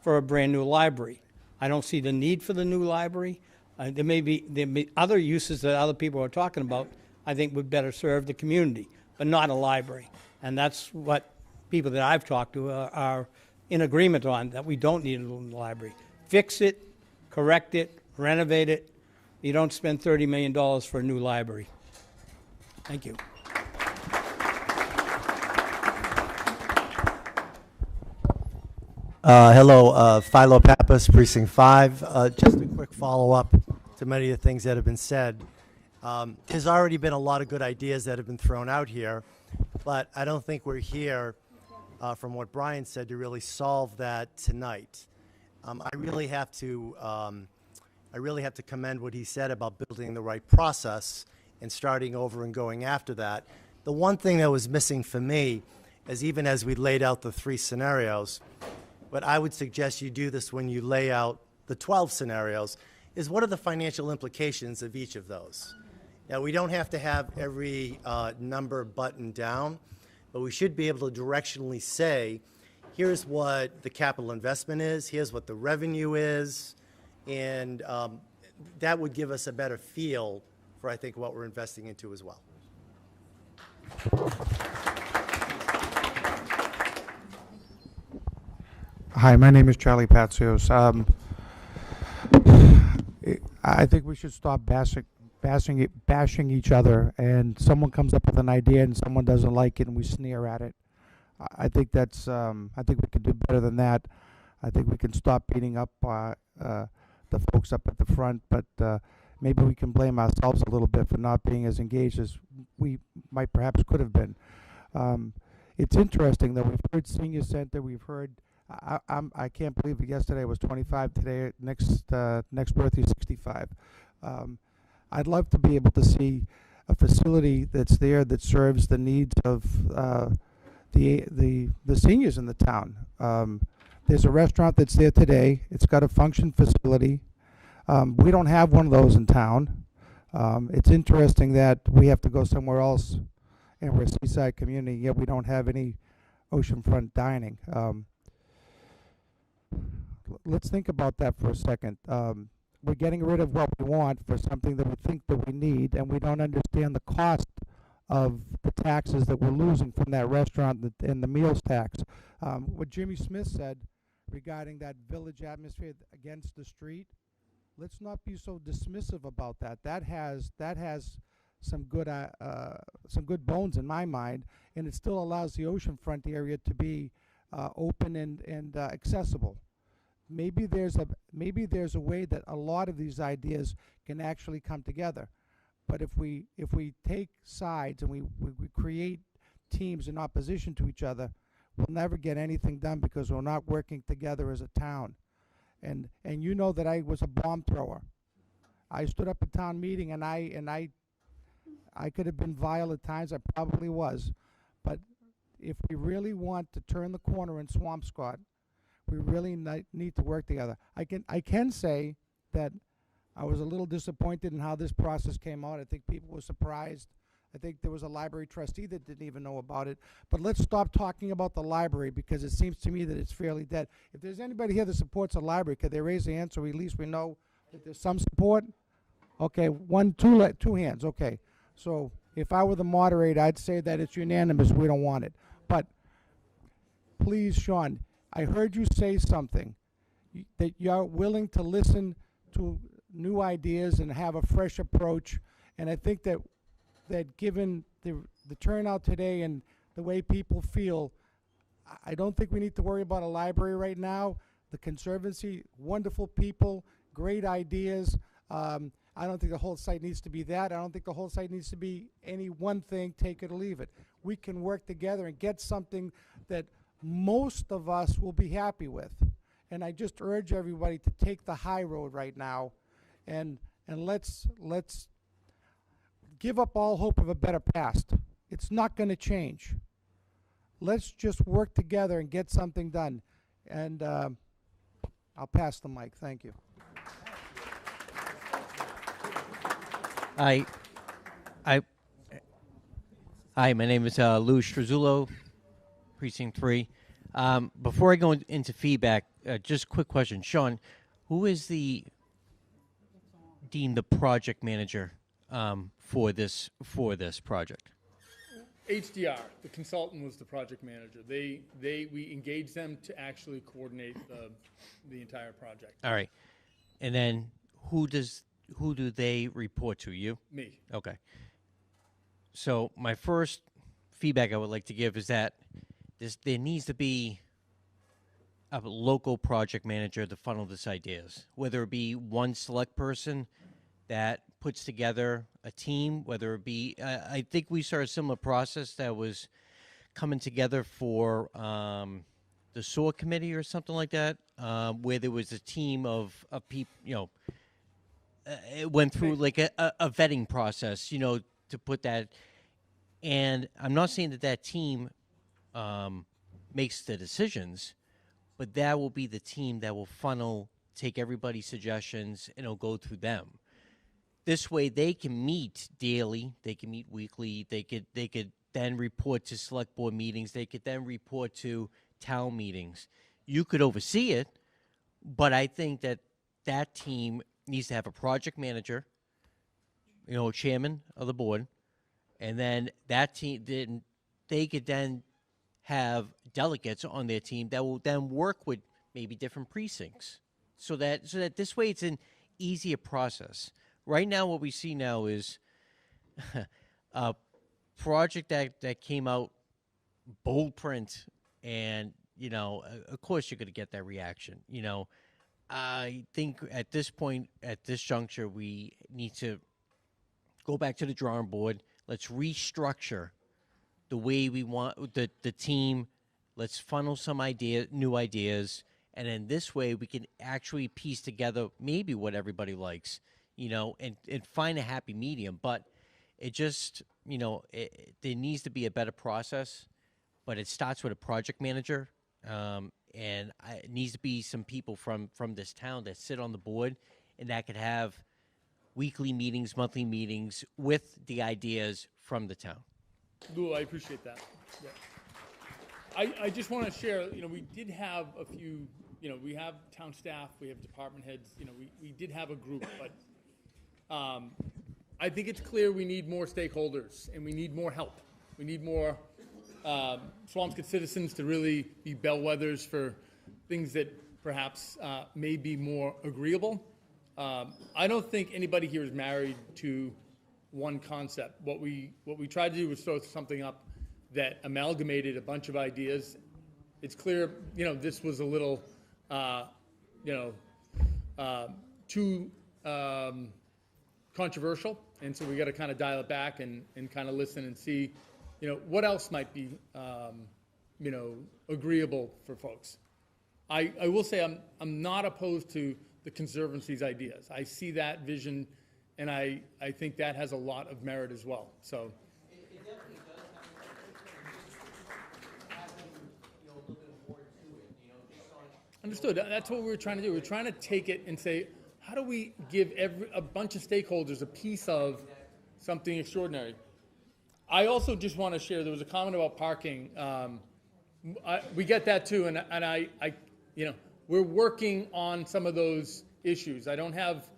for a brand new library? I don't see the need for the new library. There may be other uses that other people are talking about I think would better serve the community, but not a library. And that's what people that I've talked to are in agreement on, that we don't need a new library. Fix it, correct it, renovate it. You don't spend $30 million for a new library. Thank you. Hello, Philo Pappas, Precinct 5. Just a quick follow-up to many of the things that have been said. There's already been a lot of good ideas that have been thrown out here, but I don't think we're here, from what Brian said, to really solve that tonight. I really have to commend what he said about building the right process and starting over and going after that. The one thing that was missing for me is, even as we laid out the 3 scenarios, but I would suggest you do this when you lay out the 12 scenarios, is what are the financial implications of each of those? Now, we don't have to have every number buttoned down, but we should be able to directionally say, here's what the capital investment is, here's what the revenue is, and that would give us a better feel for, I think, what we're investing into as well. Hi, my name is Charlie Patsios. I think we should stop bashing bashing each other, and someone comes up with an idea and someone doesn't like it, and we sneer at it. I think that's. I think we can do better than that. I think we can stop beating up the folks up at the front, but maybe we can blame ourselves a little bit for not being as engaged as we might perhaps could have been. It's interesting though. We've heard senior center. We've heard. I can't believe it. Yesterday was 25. Today, next birthday is 65. I'd love to be able to see a facility that's there that serves the needs of the seniors in the town. There's a restaurant that's there today. It's got a function facility. We don't have one of those in town. It's interesting that we have to go somewhere else, and we're a seaside community, yet we don't have any oceanfront dining. Let's think about that for a second. We're getting rid of what we want for something that we think that we need, and we don't understand the cost of the taxes that we're losing from that restaurant and the meals tax. What Jimmy Smith said regarding that village atmosphere against the street, let's not be so dismissive about that. That has some good bones in my mind, and it still allows the oceanfront area to be open and accessible. Maybe there's a way that a lot of these ideas can actually come together. But if we take sides and we create teams in opposition to each other, we'll never get anything done because we're not working together as a town. And you know that I was a bomb thrower. I stood up at town meeting and I could have been vile at times. I probably was. But if we really want to turn the corner in Swampscott, we really need to work together. I can say that I was a little disappointed in how this process came out. I think people were surprised. I think there was a library trustee that didn't even know about it. But let's stop talking about the library because it seems to me that it's fairly dead. If there's anybody here that supports the library, could they raise their hand so at least we know that there's some support? Okay, two hands, okay. So if I were the moderator, I'd say that it's unanimous, we don't want it. But please, Sean, I heard you say something, that you're willing to listen to new ideas and have a fresh approach. And I think that given the turnout today and the way people feel, I don't think we need to worry about a library right now. The Conservancy, wonderful people, great ideas. I don't think the whole site needs to be that. I don't think the whole site needs to be any one thing, take it or leave it. We can work together and get something that most of us will be happy with. And I just urge everybody to take the high road right now and let's give up all hope of a better past. It's not going to change. Let's just work together and get something done. And I'll pass the mic. Thank you. Hi, my name is Lou Struzzulo, Precinct 3. Before I go into feedback, just a quick question. Sean, who is deemed the project manager for this project? HDR, the consultant, was the project manager. We engaged them to actually coordinate the entire project. All right. And then who do they report to? You? Me. Okay. So my first feedback I would like to give is that there needs to be a local project manager to funnel these ideas, whether it be one select person that puts together a team, whether it be, I think we saw a similar process that was coming together for the SOAR committee or something like that, where there was a team of people, it went through like a vetting process, to put that. And I'm not saying that team makes the decisions, but that will be the team that will take everybody's suggestions, and it'll go through them. This way they can meet daily, they can meet weekly, they could then report to select board meetings, they could then report to town meetings. You could oversee it, but I think that team needs to have a project manager, chairman of the board, and then that team, then they could then have delegates on their team that will then work with maybe different precincts, so that this way it's an easier process Right now, what we see now is a project that came out bold print, and of course you're going to get that reaction. I think at this point, at this juncture, we need to go back to the drawing board. Let's restructure the way we want the team. Let's funnel some new ideas, and then this way we can actually piece together maybe what everybody likes, and find a happy medium. But it just, there needs to be a better process, but it starts with a project manager, and it needs to be some people from this town that sit on the board and that could have weekly meetings, monthly meetings with the ideas from the town. Lou, I appreciate that. Yeah. I just want to share, we did have a few, we have town staff, we have department heads, we did have a group, but I think it's clear we need more stakeholders and we need more help. We need more Swampscott citizens to really be bellwethers for things that perhaps may be more agreeable. I don't think anybody here is married to one concept. What we tried to do was throw something up that amalgamated a bunch of ideas. It's clear, this was a little, too controversial, and so we got to kind of dial it back and kind of listen and see, what else might be, agreeable for folks. I will say I'm not opposed to the Conservancy's ideas. I see that vision, and I think that has a lot of merit as well. So. It definitely does have a little bit more to it, just on. Understood. That's what we're trying to do. We're trying to take it and say, how do we give a bunch of stakeholders a piece of something extraordinary? I also just want to share, there was a comment about parking. We get that too, and I we're working on some of those issues. I don't have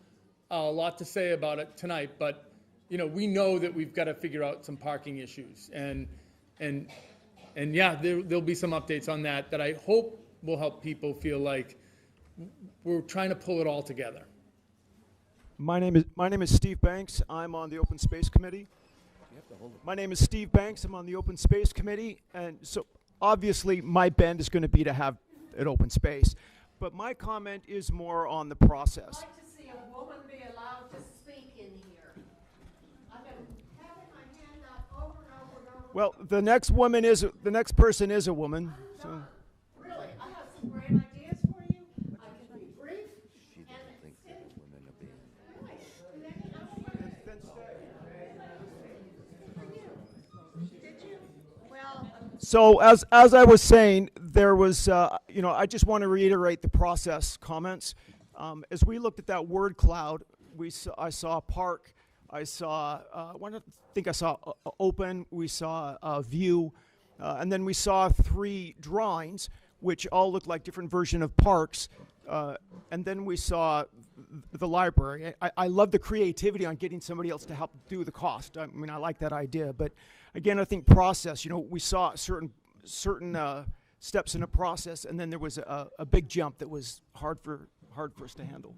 a lot to say about it tonight, but we know that we've got to figure out some parking issues, and yeah, there'll be some updates on that I hope will help people feel like we're trying to pull it all together. My name is Steve Banks. I'm on the Open Space Committee. My name is Steve Banks. I'm on the Open Space Committee, and so obviously my bend is going to be to have an open space. But my comment is more on the process. I'd like to see a woman be allowed to speak in here. I've been having my hand up over and over and over. Well, the next person is a woman. So. Really, I have some great ideas for you. I can be brief. She doesn't think that women are being. So as I was saying, there was, I just want to reiterate the process comments. As we looked at that word cloud, I saw park, I saw, open, we saw view, and then we saw 3 drawings, which all looked like different version of parks, and then we saw the library. I love the creativity on getting somebody else to help do the cost. I mean, I like that idea, but again, I think process, we saw certain steps in a process, and then there was a big jump that was hard for us to handle.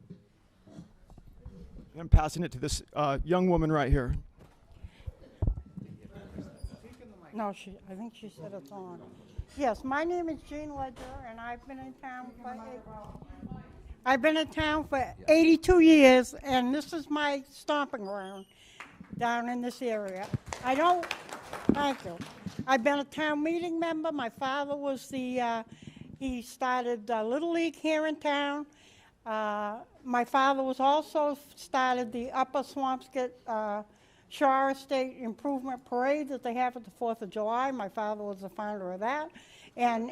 I'm passing it to this young woman right here. No, I think she said it's on. Yes, my name is Jean Ledger, and I've been in town for 82 years, and this is my stomping ground down in this area. Thank you. I've been a town meeting member. My father was he started Little League here in town. My father was also started the Upper Swampscott Shore Estate Improvement Parade that they have at the 4th of July. My father was the founder of that. And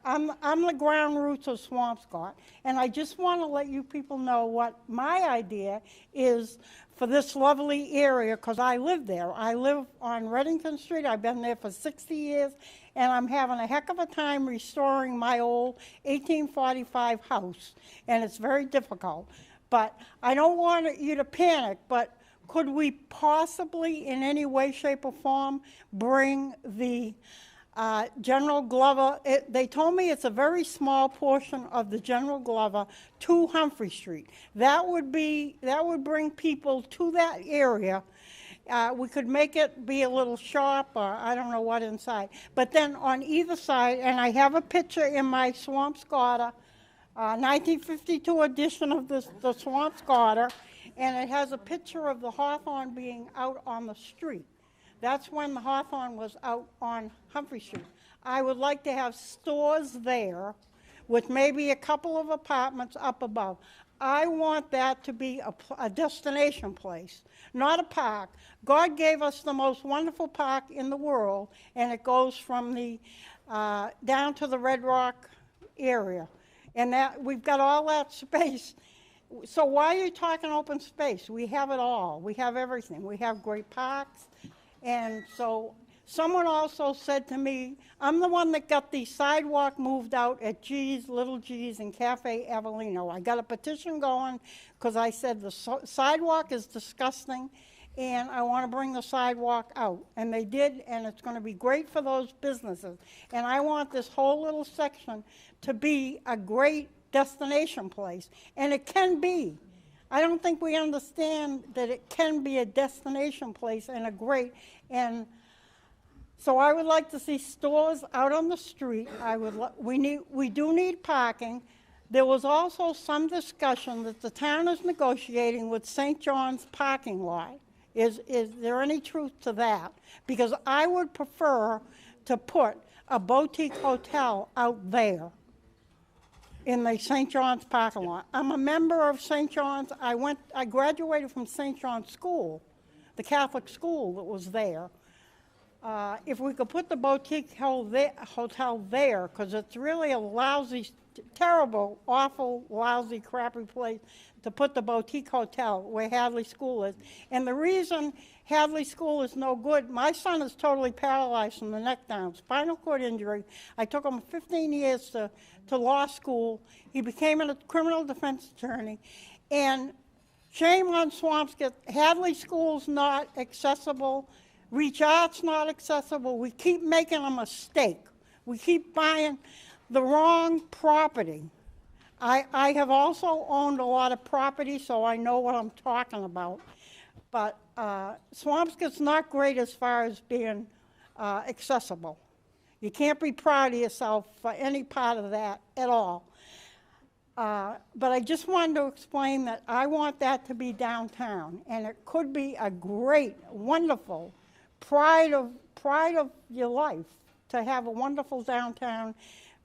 I'm the ground roots of Swampscott. And I just want to let you people know what my idea is for this lovely area, because I live there. I live on Reddington Street. I've been there for 60 years, and I'm having a heck of a time restoring my old 1845 house, and it's very difficult. But I don't want you to panic, but could we possibly, in any way, shape, or form, bring the General Glover, they told me it's a very small portion of the General Glover to Humphrey Street. That would bring people to that area. We could make it be a little shop or I don't know what inside. But then on either side, and I have a picture in my Swampscott 1952 edition of the Swampscott, and it has a picture of the Hawthorne being out on the street. That's when the Hawthorne was out on Humphrey Street. I would like to have stores there with maybe a couple of apartments up above. I want that to be a destination place, not a park. God gave us the most wonderful park in the world, and it goes from the down to the Red Rock area. And that we've got all that space. So why are you talking open space? We have it all. We have everything. We have great parks. And so someone also said to me, I'm the one that got the sidewalk moved out at G's, Little G's, and Cafe Avellino. I got a petition going because I said the sidewalk is disgusting and I want to bring the sidewalk out. And they did, and it's going to be great for those businesses. And I want this whole little section to be a great destination place. And it can be. I don't think we understand that it can be a destination place and a great, and so I would like to see stores out on the street. We do need parking. There was also some discussion that the town is negotiating with St. John's parking lot. Is there any truth to that? Because I would prefer to put a boutique hotel out there in the St. John's parking lot. I'm a member of St. John's. I graduated from St. John's School, the Catholic school that was there. If we could put the boutique hotel there, because it's really a lousy, terrible, awful, lousy, crappy place to put the boutique hotel where Hadley School is. And the reason Hadley School is no good, my son is totally paralyzed from the neck down, spinal cord injury. I took him 15 years to law school. He became a criminal defense attorney. And shame on Swampscott, Hadley School's not accessible. Reach Art's not accessible. We keep making a mistake. We keep buying the wrong property. I have also owned a lot of property, so I know what I'm talking about. But Swampscott's not great as far as being accessible. You can't be proud of yourself for any part of that at all. But I just wanted to explain that I want that to be downtown, and it could be a great, wonderful pride of your life to have a wonderful downtown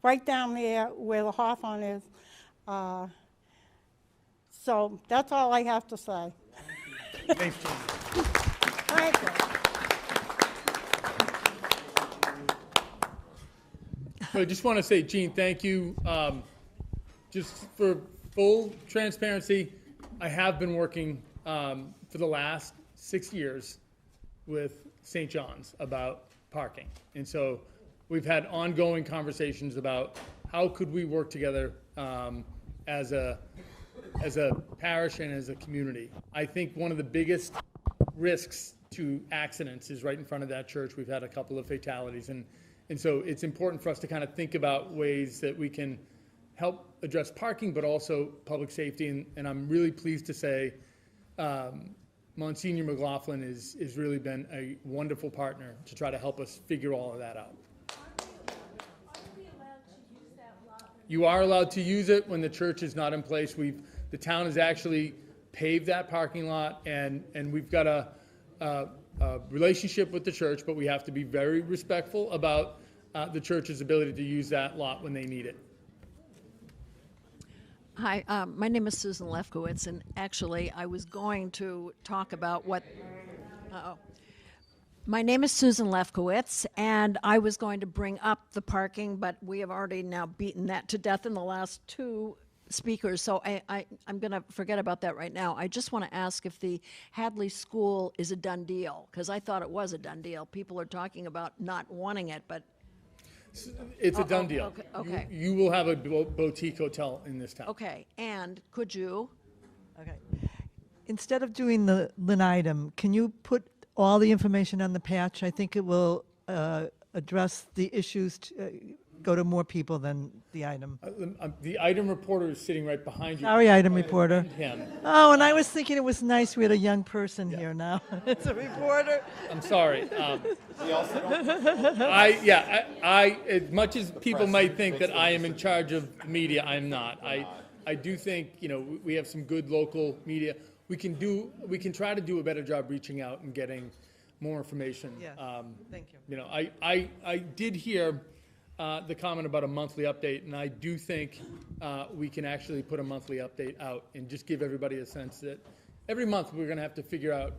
right down there where the Hawthorne is. So that's all I have to say. Thanks, Jean. Thank you. So I just want to say, Jean, thank you. Just for full transparency, I have been working for the last 6 years with St. John's about parking. And so we've had ongoing conversations about how could we work together as a parish and as a community. I think one of the biggest risks to accidents is right in front of that church. We've had a couple of fatalities, and so it's important for us to kind of think about ways that we can help address parking, but also public safety. And I'm really pleased to say Monsignor McLaughlin has really been a wonderful partner to try to help us figure all of that out. You are allowed to use it when the church is not in place. The town has actually paved that parking lot, and we've got a relationship with the church, but we have to be very respectful about the church's ability to use that lot when they need it. Hi, my name is Susan Lefkowitz, and actually I was going to talk about what... My name is Susan Lefkowitz, and I was going to bring up the parking, but we have already now beaten that to death in the last two speakers, so I'm going to forget about that right now. I just want to ask if the Hadley School is a done deal, because I thought it was a done deal. People are talking about not wanting it, but... It's a done deal. Okay. You will have a boutique hotel in this town. Okay, and could you... Okay. Instead of doing the line item, can you put all the information on the patch? I think it will address the issues, go to more people than the item. The item reporter is sitting right behind you. Sorry, item reporter. Him. Oh, and I was thinking it was nice we had a young person here now. It's a reporter. I'm sorry. As much as people might think that I am in charge of media, I'm not. I do think, we have some good local media. We can try to do a better job reaching out and getting more information. Yes. Thank you. I did hear the comment about a monthly update, and I do think we can actually put a monthly update out and just give everybody a sense that every month we're going to have to figure out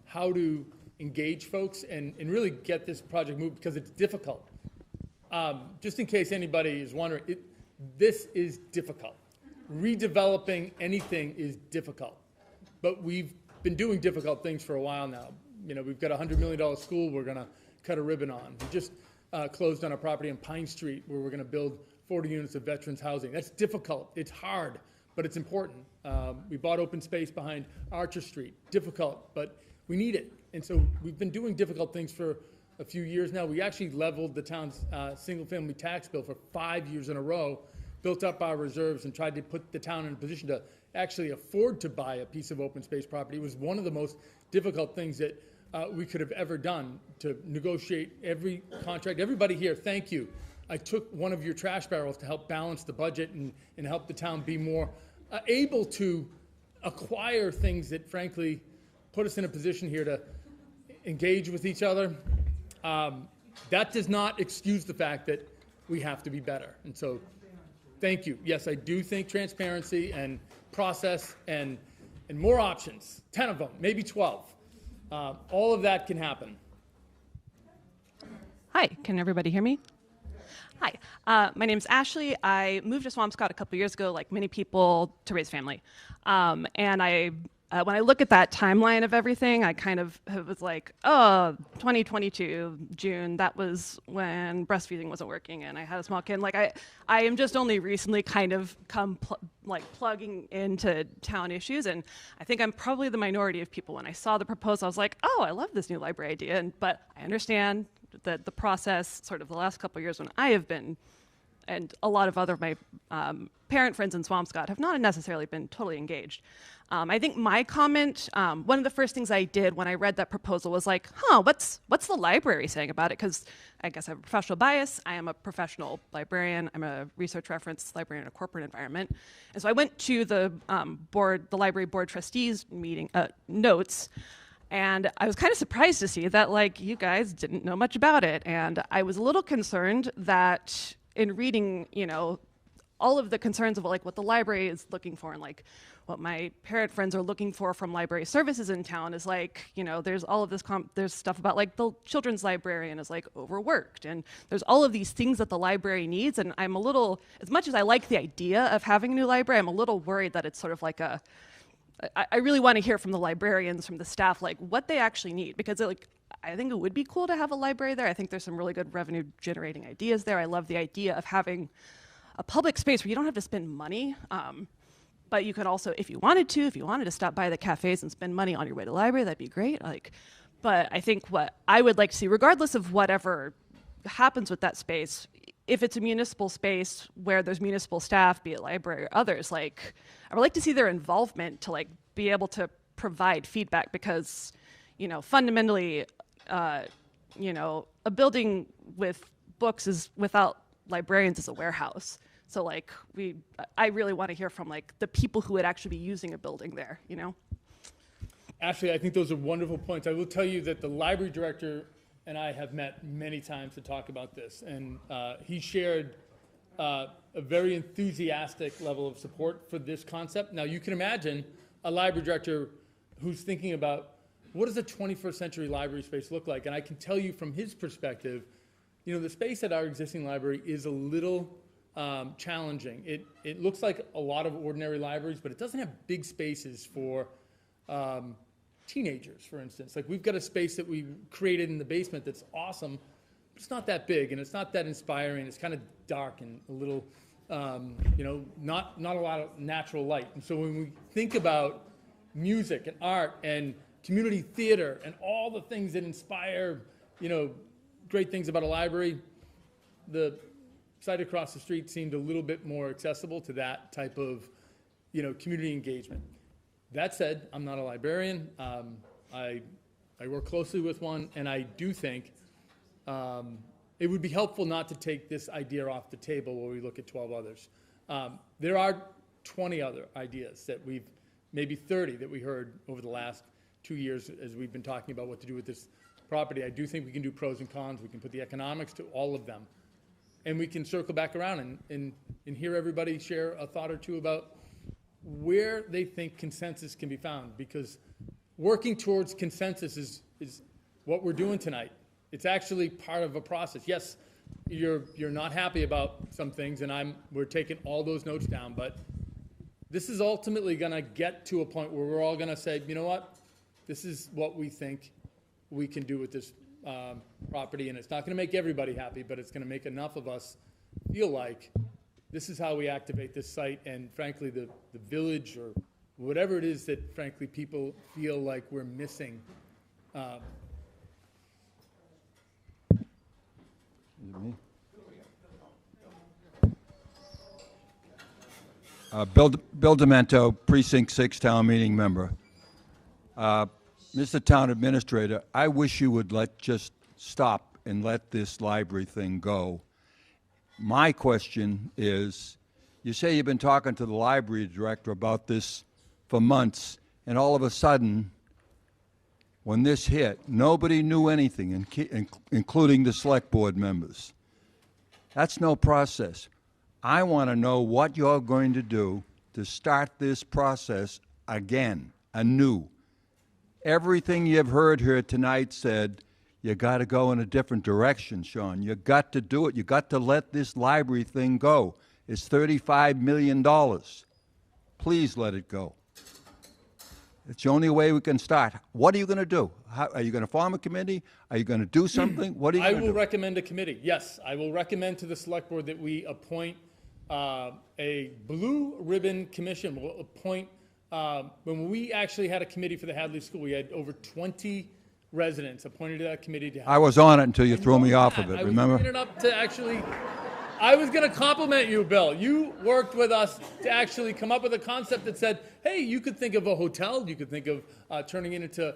how to engage folks and really get this project moved, because it's difficult. Just in case anybody is wondering, this is difficult. Redeveloping anything is difficult, but we've been doing difficult things for a while now. We've got a $100 million school we're going to cut a ribbon on. We just closed on a property on Pine Street where we're going to build 40 units of veterans housing. That's difficult. It's hard, but it's important. We bought open space behind Archer Street. Difficult, but we need it. And so we've been doing difficult things for a few years now. We actually leveled the town's single-family tax bill for 5 years in a row, built up our reserves, and tried to put the town in a position to actually afford to buy a piece of open space property. It was one of the most difficult things that we could have ever done, to negotiate every contract. Everybody here, thank you. I took one of your trash barrels to help balance the budget and help the town be more able to acquire things that, frankly, put us in a position here to engage with each other. That does not excuse the fact that we have to be better. And so, thank you. Yes, I do think transparency and process and more options, 10 of them, maybe 12. All of that can happen. Hi, can everybody hear me? Hi, my name's Ashley. I moved to Swampscott a couple years ago, like many people, to raise family. And when I look at that timeline of everything, I kind of was like, 2022, June, that was when breastfeeding wasn't working and I had a small kid. Like I am just only recently kind of plugging into town issues, and I think I'm probably the minority of people. When I saw the proposal, I was like, I love this new library idea. But I understand that the process, sort of the last couple of years when I have been, and a lot of other my parent friends in Swampscott have not necessarily been totally engaged. I think my comment, one of the first things I did when I read that proposal was like, what's the library saying about it? Because I guess I have a professional bias. I am a professional librarian. I'm a research reference librarian in a corporate environment. And so I went to the library board trustees meeting notes, and I was kind of surprised to see that you guys didn't know much about it. And I was a little concerned that in reading, all of the concerns of what the library is looking for and what my parent friends are looking for from library services in town is there's all of this, there's stuff about the children's librarian is overworked, and there's all of these things that the library needs. And I'm a little, as much as I like the idea of having a new library, I'm a little worried that it's sort of I really want to hear from the librarians, from the staff, what they actually need, because I think it would be cool to have a library there. I think there's some really good revenue generating ideas there. I love the idea of having a public space where you don't have to spend money, but you could also, if you wanted to stop by the cafes and spend money on your way to the library, that'd be great. But I think what I would like to see, regardless of whatever happens with that space, if it's a municipal space where there's municipal staff, be it library or others, I would like to see their involvement to be able to provide feedback, because fundamentally, a building with books is without librarians is a warehouse. So I really want to hear from the people who would actually be using a building there, Ashley, I think those are wonderful points. I will tell you that the library director and I have met many times to talk about this, and he shared a very enthusiastic level of support for this concept. Now, you can imagine a library director who's thinking about, what does a 21st century library space look like? And I can tell you from his perspective, the space at our existing library is a little challenging. It looks like a lot of ordinary libraries, but it doesn't have big spaces for teenagers, for instance. We've got a space that we created in the basement that's awesome, but it's not that big and it's not that inspiring. It's kind of dark and a little, not a lot of natural light. And so when we think about music and art and community theater and all the things that inspire, great things about a library. The site across the street seemed a little bit more accessible to that type of, community engagement. That said, I'm not a librarian. I work closely with one, and I do think it would be helpful not to take this idea off the table while we look at 12 others. There are 20 other ideas that maybe 30 that we heard over the last 2 years as we've been talking about what to do with this property. I do think we can do pros and cons. We can put the economics to all of them. And we can circle back around and hear everybody share a thought or two about where they think consensus can be found. Because working towards consensus is what we're doing tonight. It's actually part of a process. Yes, you're not happy about some things, and we're taking all those notes down, but this is ultimately going to get to a point where we're all going to say, you know what, this is what we think we can do with this property, and it's not going to make everybody happy, but it's going to make enough of us feel like this is how we activate this site, and frankly, the village or whatever it is that, frankly, people feel like we're missing. Bill Demento, Precinct 6 Town Meeting Member. Mr. Town Administrator, I wish you would just stop and let this library thing go. My question is, you say you've been talking to the library director about this for months, and all of a sudden, when this hit, nobody knew anything, including the select board members. That's no process. I want to know what you're going to do to start this process again, anew. Everything you've heard here tonight said, you got to go in a different direction, Sean. You got to do it. You got to let this library thing go. It's $35 million. Please let it go. It's the only way we can start. What are you going to do? Are you going to form a committee? Are you going to do something? What are you going to do? I will recommend a committee. Yes, I will recommend to the select board that we appoint a blue ribbon commission. We'll appoint, when we actually had a committee for the Hadley School, we had over 20 residents appointed to that committee to help. I was on it until you threw me off of it, remember? I was bringing it up to actually, I was going to compliment you, Bill. You worked with us to actually come up with a concept that said, hey, you could think of a hotel, you could think of turning it into,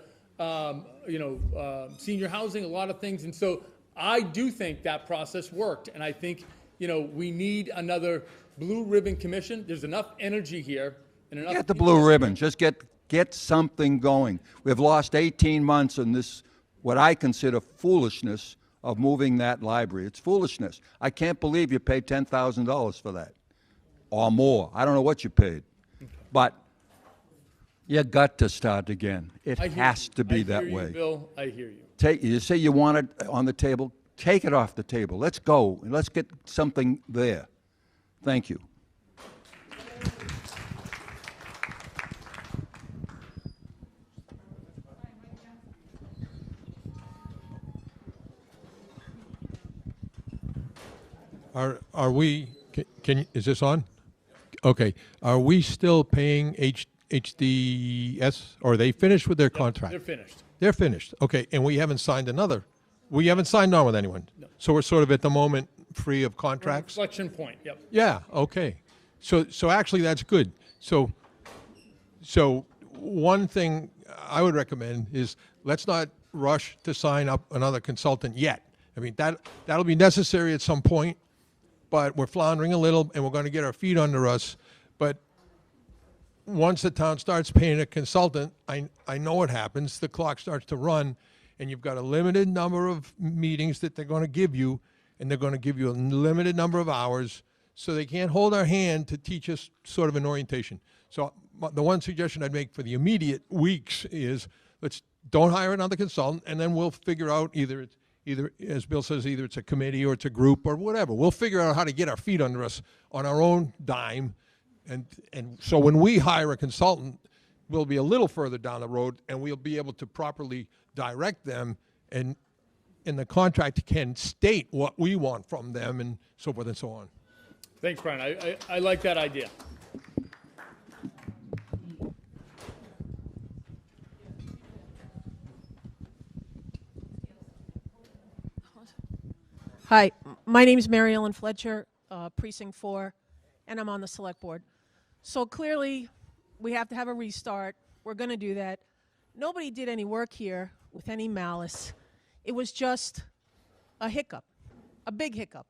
senior housing, a lot of things. And so I do think that process worked. And I think, we need another blue ribbon commission. There's enough energy here. And enough Get the blue ribbon. Just get something going. We've lost 18 months in this, what I consider foolishness of moving that library. It's foolishness. I can't believe you paid $10,000 for that or more. I don't know what you paid. But you got to start again. It has to be that way. Bill, I hear you. You say you want it on the table. Take it off the table. Let's go. And let's get something there. Thank you. Are we, is this on? Okay. Are we still paying HDS, or are they finished with their contract? They're finished. They're finished. Okay. And we haven't signed another. We haven't signed on with anyone. No. So we're sort of at the moment free of contracts? Reflection point, yep. Yeah, okay. So actually that's good. So one thing I would recommend is let's not rush to sign up another consultant yet. I mean, that'll be necessary at some point, but we're floundering a little and we're going to get our feet under us. But once the town starts paying a consultant, I know what happens. The clock starts to run, and you've got a limited number of meetings that they're going to give you, and they're going to give you a limited number of hours, so they can't hold our hand to teach us sort of an orientation. So the one suggestion I'd make for the immediate weeks is don't hire another consultant, and then we'll figure out either, as Bill says, either it's a committee or it's a group or whatever. We'll figure out how to get our feet under us on our own dime. And so when we hire a consultant, we'll be a little further down the road, and we'll be able to properly direct them, and the contract can state what we want from them and so forth and so on. Thanks, Brian. I like that idea. Hi, my name is Mary Ellen Fletcher, Precinct 4, and I'm on the Select Board. So clearly, we have to have a restart. We're going to do that. Nobody did any work here with any malice. It was just a hiccup, a big hiccup.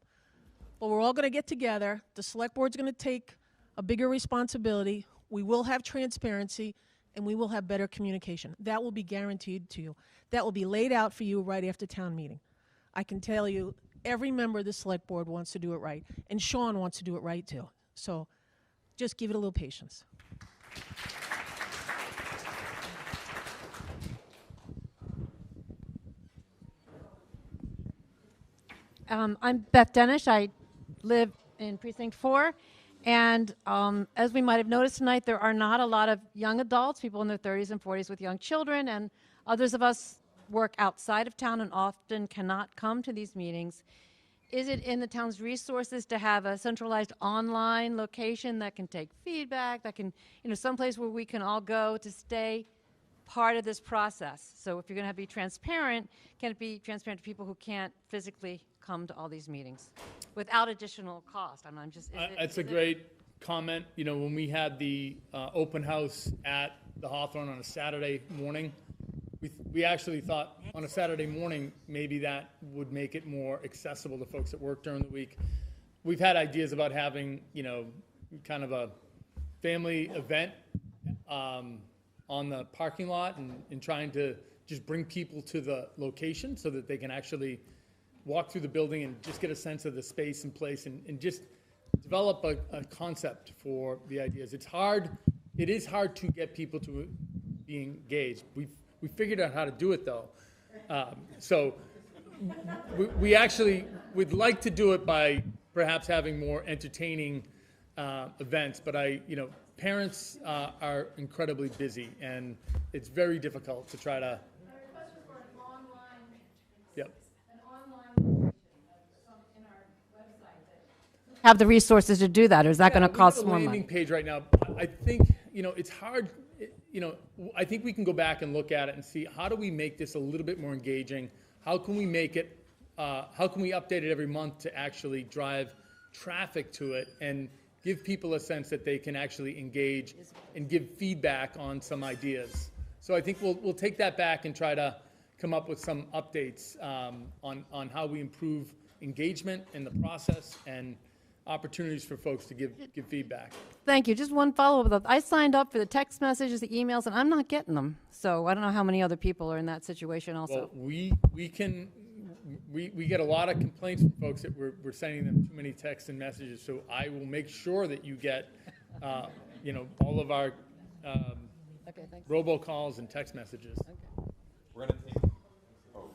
But we're all going to get together. The Select Board's going to take a bigger responsibility. We will have transparency, and we will have better communication. That will be guaranteed to you. That will be laid out for you right after town meeting. I can tell you, every member of the Select Board wants to do it right, and Sean wants to do it right too. So just give it a little patience. I'm Beth Denish. I live in Precinct 4. And as we might have noticed tonight, there are not a lot of young adults, people in their 30s and 40s with young children, and others of us work outside of town and often cannot come to these meetings. Is it in the town's resources to have a centralized online location that can take feedback, that can, someplace where we can all go to stay part of this process? So if you're going to be transparent, can it be transparent to people who can't physically come to all these meetings without additional cost? I'm just. That's a great comment. When we had the open house at the Hawthorne on a Saturday morning, we actually thought on a Saturday morning maybe that would make it more accessible to folks that work during the week. We've had ideas about having, kind of a family event on the parking lot and trying to just bring people to the location so that they can actually walk through the building and just get a sense of the space and place and just develop a concept for the ideas. It is hard to get people to be engaged. We figured out how to do it though. So we actually would like to do it by perhaps having more entertaining events, but parents are incredibly busy and it's very difficult to try to. Yep. Have the resources to do that, or is that going to cost more money? We have a landing page right now. I think, it's hard. I think we can go back and look at it and see how do we make this a little bit more engaging? How can we make it, how can we update it every month to actually drive traffic to it and give people a sense that they can actually engage and give feedback on some ideas? So I think we'll take that back and try to come up with some updates on how we improve engagement in the process and opportunities for folks to give feedback. Thank you. Just one follow-up. I signed up for the text messages, the emails, and I'm not getting them. So I don't know how many other people are in that situation also. Well, we get a lot of complaints from folks that we're sending them too many texts and messages. So I will make sure that you get, all of our robocalls and text messages. Okay. We're going to take.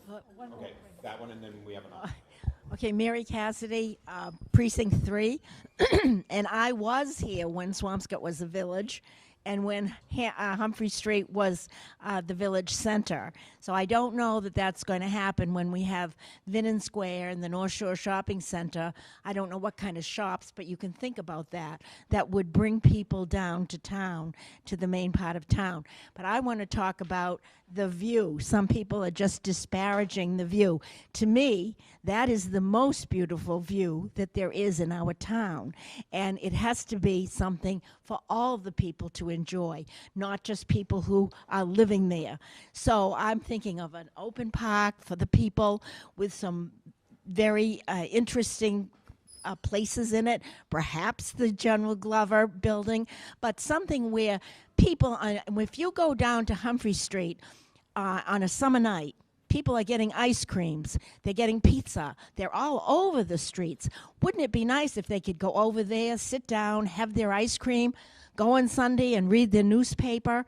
Okay, that one, and then we have another. Okay, Mary Cassidy, Precinct 3, and I was here when Swampscott was a village and when Humphrey Street was the village center. So I don't know that that's going to happen when we have Vinnon Square and the North Shore Shopping Center. I don't know what kind of shops, but you can think about that. That would bring people down to town, to the main part of town. But I want to talk about the view. Some people are just disparaging the view. To me, that is the most beautiful view that there is in our town. And it has to be something for all the people to enjoy, not just people who are living there. So I'm thinking of an open park for the people with some very interesting places in it, perhaps the General Glover building, but something where people, if you go down to Humphrey Street on a summer night, people are getting ice creams, they're getting pizza, they're all over the streets. Wouldn't it be nice if they could go over there, sit down, have their ice cream, go on Sunday and read their newspaper,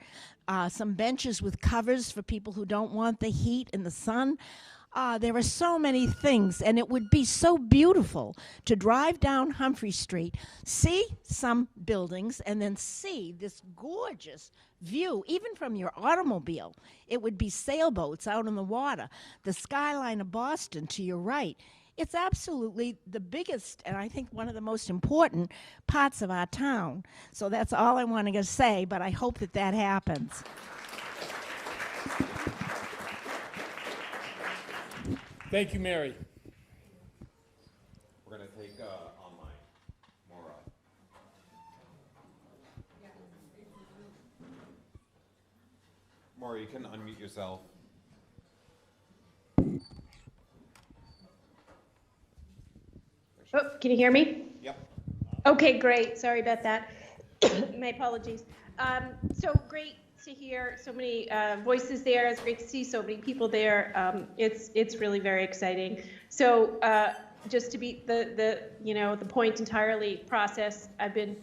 some benches with covers for people who don't want the heat and the sun. There are so many things, and it would be so beautiful to drive down Humphrey Street, see some buildings, and then see this gorgeous view, even from your automobile. It would be sailboats out on the water, the skyline of Boston to your right. It's absolutely the biggest, and I think one of the most important parts of our town. So that's all I wanted to say, but I hope that that happens. Thank you, Mary. can unmute yourself. Oh, can you hear me? Yep. Okay, great. Sorry about that. My apologies. So great to hear so many voices there. It's great to see so many people there. It's really very exciting. So just to be the point entirely, process. I've been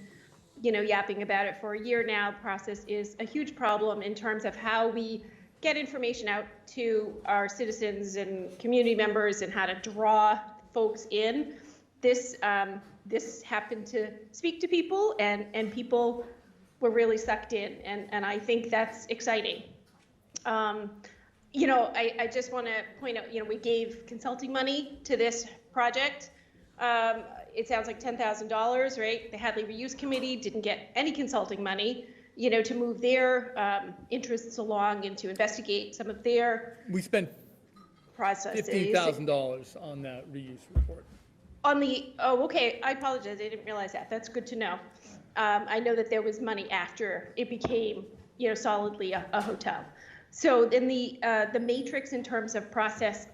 yapping about it for a year now. Process is a huge problem in terms of how we get information out to our citizens and community members and how to draw folks in. This happened to speak to people, and people were really sucked in, and I think that's exciting. I just want to point out, we gave consulting money to this project. It sounds like $10,000, right? The Hadley Reuse Committee didn't get any consulting money, to move their interests along and to investigate some of their We spent processes. $15,000 on that reuse report. Okay, I apologize, I didn't realize that. That's good to know. I know that there was money after it became, solidly a hotel. So then the matrix in terms of process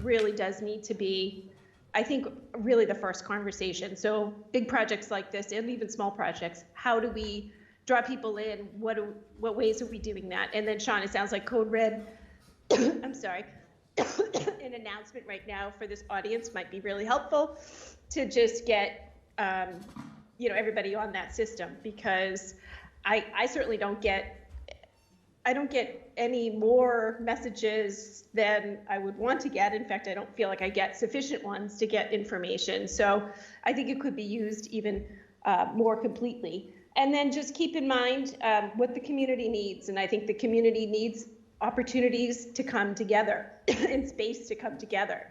really does need to be, I think, really the first conversation. So big projects like this, and even small projects, how do we draw people in? What ways are we doing that? And then Sean, it sounds like Code Red, I'm sorry, an announcement right now for this audience might be really helpful to just get everybody on that system, because I certainly don't get any more messages than I would want to get. In fact, I don't feel like I get sufficient ones to get information. So I think it could be used even more completely. And then just keep in mind what the community needs. And I think the community needs opportunities to come together and space to come together.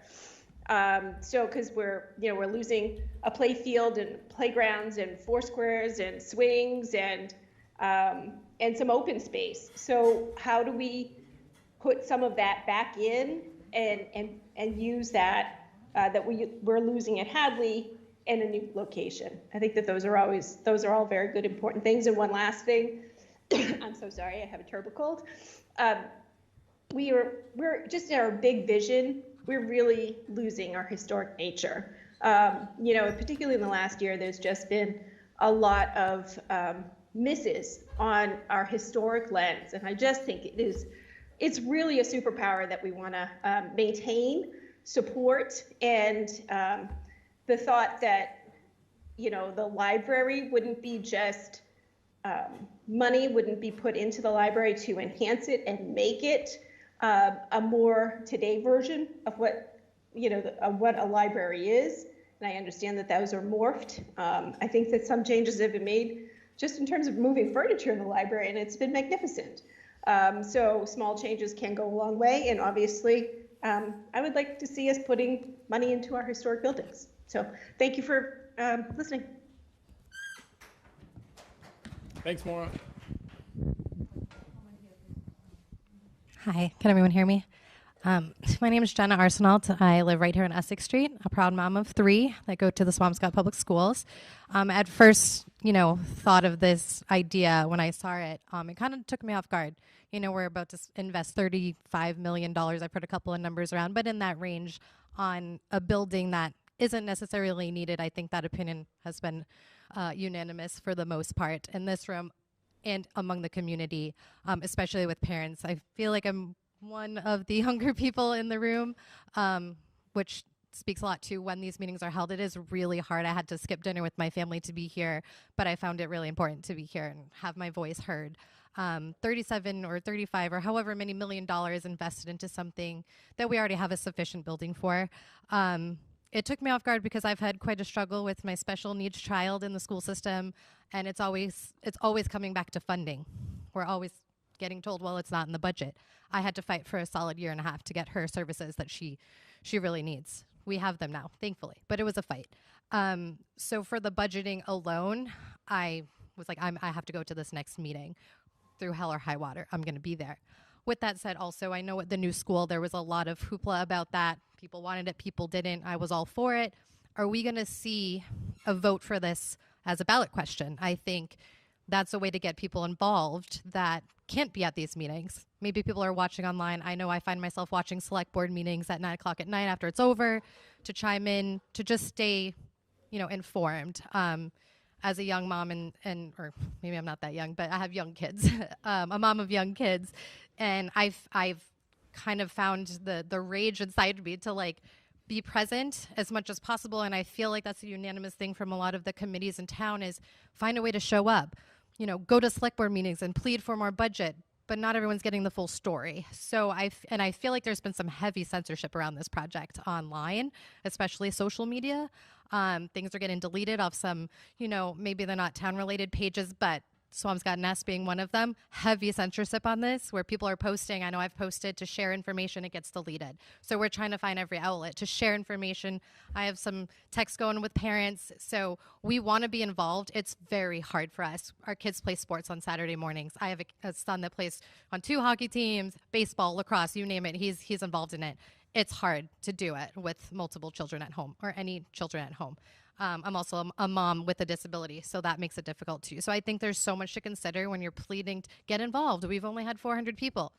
So because we're losing a play field and playgrounds and foursquares and swings and some open space. So how do we put some of that back in and use that we're losing at Hadley in a new location? I think that those are all very good, important things. And one last thing, I'm so sorry, I have a turbo cold. We're just in our big vision, we're really losing our historic nature. Particularly in the last year, there's just been a lot of misses on our historic lens. And I just think it's really a superpower that we want to maintain, support, and the thought that, the library wouldn't be just money wouldn't be put into the library to enhance it and make it a more today version of what a library is. And I understand that those are morphed. I think that some changes have been made just in terms of moving furniture in the library, and it's been magnificent. So small changes can go a long way, and obviously I would like to see us putting money into our historic buildings. So thank you for listening. Thanks, Maura. Hi, can everyone hear me? My name is Jenna Arsenault. I live right here on Essex Street, a proud mom of 3 that go to the Swampscott Public Schools. At first, thought of this idea when I saw it, it kind of took me off guard. We're about to invest $35 million. I've heard a couple of numbers around, but in that range on a building that isn't necessarily needed. I think that opinion has been unanimous for the most part in this room and among the community, especially with parents. I feel like I'm one of the younger people in the room, which speaks a lot to when these meetings are held. It is really hard. I had to skip dinner with my family to be here, but I found it really important to be here and have my voice heard. 37 or 35 or however many $1 million invested into something that we already have a sufficient building for. It took me off guard because I've had quite a struggle with my special needs child in the school system, and it's always coming back to funding. We're always getting told, well, it's not in the budget. I had to fight for a solid 1.5 years to get her services that she really needs. We have them now, thankfully, but it was a fight. So for the budgeting alone, I was like, I have to go to this next meeting through hell or high water. I'm going to be there. With that said, also, I know at the new school, there was a lot of hoopla about that. People wanted it, people didn't. I was all for it. Are we going to see a vote for this as a ballot question? I think that's a way to get people involved that can't be at these meetings. Maybe people are watching online. I know I find myself watching select board meetings at 9 o'clock at night after it's over to chime in, to just stay, informed. As a young mom or maybe I'm not that young, but I have young kids, a mom of young kids. And I've kind of found the rage inside me to be present as much as possible. And I feel like that's a unanimous thing from a lot of the committees in town is find a way to show up, go to select board meetings and plead for more budget, but not everyone's getting the full story. So I feel like there's been some heavy censorship around this project online, especially social media. Things are getting deleted off some, maybe they're not town related pages, but Swampscott Nest being one of them, heavy censorship on this, where people are posting. I know I've posted to share information, it gets deleted. So we're trying to find every outlet to share information. I have some texts going with parents. So we want to be involved. It's very hard for us. Our kids play sports on Saturday mornings. I have a son that plays on 2 hockey teams, baseball, lacrosse, you name it. He's involved in it. It's hard to do it with multiple children at home or any children at home. I'm also a mom with a disability, so that makes it difficult too. So I think there's so much to consider when you're pleading to get involved. We've only had 400 people.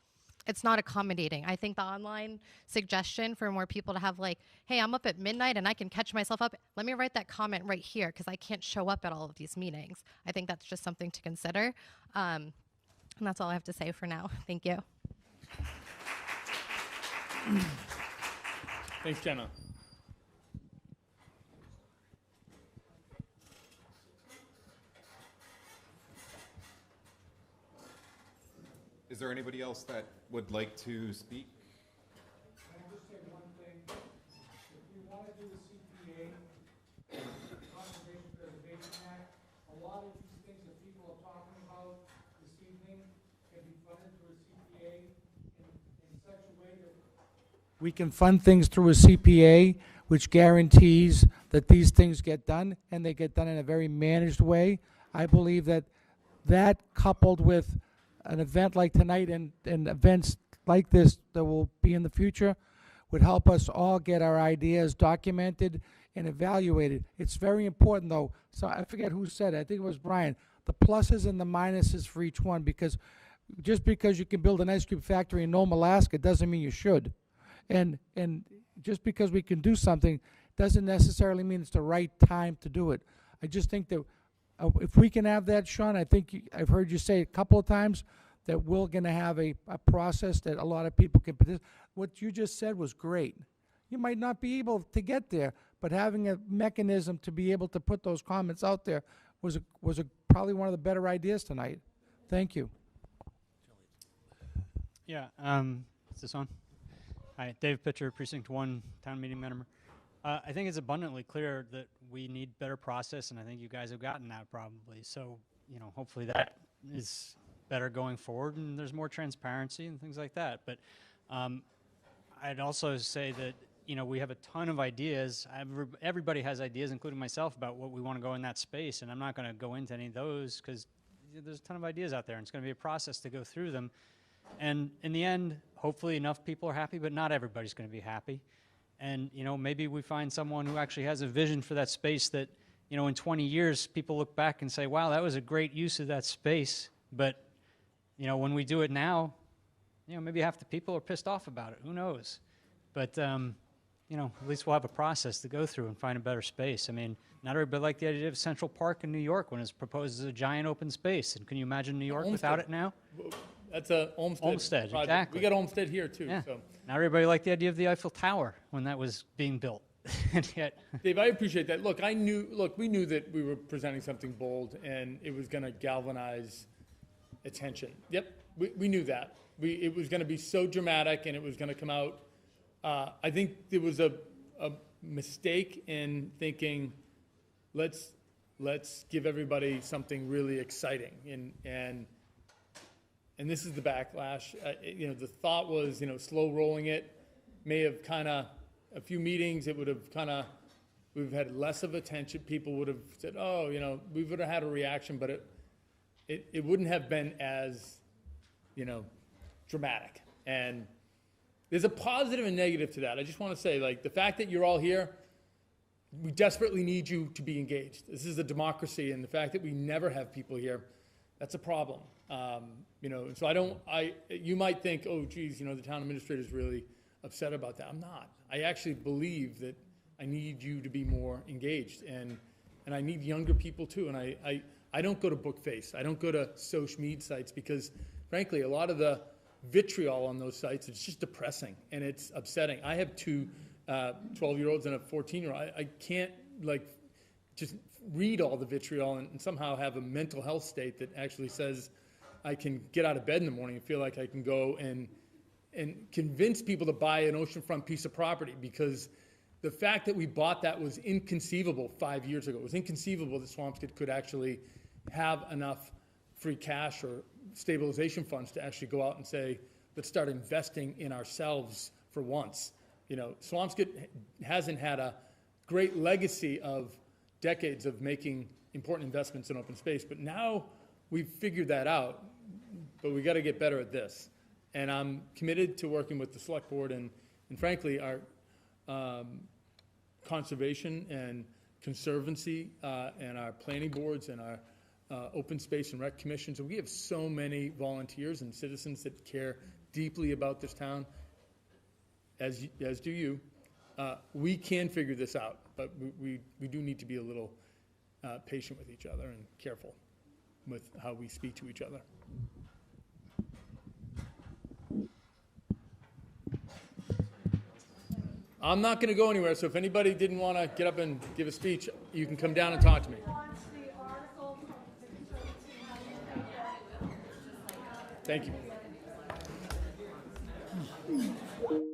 It's not accommodating. I think the online suggestion for more people to have hey, I'm up at midnight and I can catch myself up. Let me write that comment right here because I can't show up at all of these meetings. I think that's just something to consider. And that's all I have to say for now. Thank you. Thanks, Jenna. Is there anybody else that would like to speak? Can I just say one thing? If you want to do the CPA, Conservation Preservation Act, a lot of these things that people are talking about this evening can be funded through a CPA in such a way that we can fund things through a CPA, which guarantees that these things get done, and they get done in a very managed way. I believe that coupled with an event like tonight and events like this that will be in the future would help us all get our ideas documented and evaluated. It's very important, though. So I forget who said it. I think it was Brian. The pluses and the minuses for each one, because just because you can build an ice cream factory in Nome, Alaska, doesn't mean you should. And just because we can do something doesn't necessarily mean it's the right time to do it. I just think that if we can have that, Sean, I think I've heard you say a couple of times that we're going to have a process that a lot of people can participate. What you just said was great. You might not be able to get there, but having a mechanism to be able to put those comments out there was probably one of the better ideas tonight. Thank you. Yeah, is this on? Hi, Dave Pitcher, Precinct 1, Town Meeting Member. I think it's abundantly clear that we need better process, and I think you guys have gotten that probably. So, hopefully that is better going forward, and there's more transparency and things like that. But I'd also say that, we have a ton of ideas. Everybody has ideas, including myself, about what we want to go in that space, and I'm not going to go into any of those because there's a ton of ideas out there, and it's going to be a process to go through them. And in the end, hopefully enough people are happy, but not everybody's going to be happy. And, maybe we find someone who actually has a vision for that space that, in 20 years, people look back and say, wow, that was a great use of that space. But, when we do it now, maybe half the people are pissed off about it. Who knows? But, at least we'll have a process to go through and find a better space. I mean, not everybody liked the idea of Central Park in New York when it was proposed as a giant open space. And can you imagine New York without it now? That's a Olmsted project. Exactly. We got Olmsted here too. Yeah. So. Not everybody liked the idea of the Eiffel Tower when that was being built. And yet, Dave, I appreciate that. Look, we knew that we were presenting something bold and it was going to galvanize attention. Yep, we knew that. It was going to be so dramatic and it was going to come out. I think there was a mistake in thinking, let's give everybody something really exciting and this is the backlash. The thought was, slow rolling it may have kind of, a few meetings, it would have kind of, we've had less of attention. People would have said, oh, we would have had a reaction, but it wouldn't have been as, dramatic. And there's a positive and negative to that. I just want to say, the fact that you're all here, we desperately need you to be engaged. This is a democracy, and the fact that we never have people here That's a problem. You know, and so you might think, oh, geez, you know, the town administrator is really upset about that. I'm not. I actually believe that I need you to be more engaged, and I need younger people too. And I don't go to Bookface. I don't go to social media sites because, frankly, a lot of the vitriol on those sites, it's just depressing and it's upsetting. I have two 12-year-olds and a 14-year-old. I can't, like, just read all the vitriol and somehow have a mental health state that actually says I can get out of bed in the morning and feel like I can go and convince people to buy an oceanfront piece of property, because the fact that we bought that was inconceivable 5 years ago. It was inconceivable that Swampscott could actually have enough free cash or stabilization funds to actually go out and say, let's start investing in ourselves for once. You know, Swampscott hasn't had a great legacy of decades of making important investments in open space, but now we've figured that out, but we got to get better at this. And I'm committed to working with the select board and frankly, our conservation and conservancy and our planning boards and our open space and rec commissions. And we have so many volunteers and citizens that care deeply about this town, as do you. We can figure this out, but we do need to be a little patient with each other and careful with how we speak to each other. I'm not going to go anywhere, so if anybody didn't want to get up and give a speech, you can come down and talk to me. Thank you.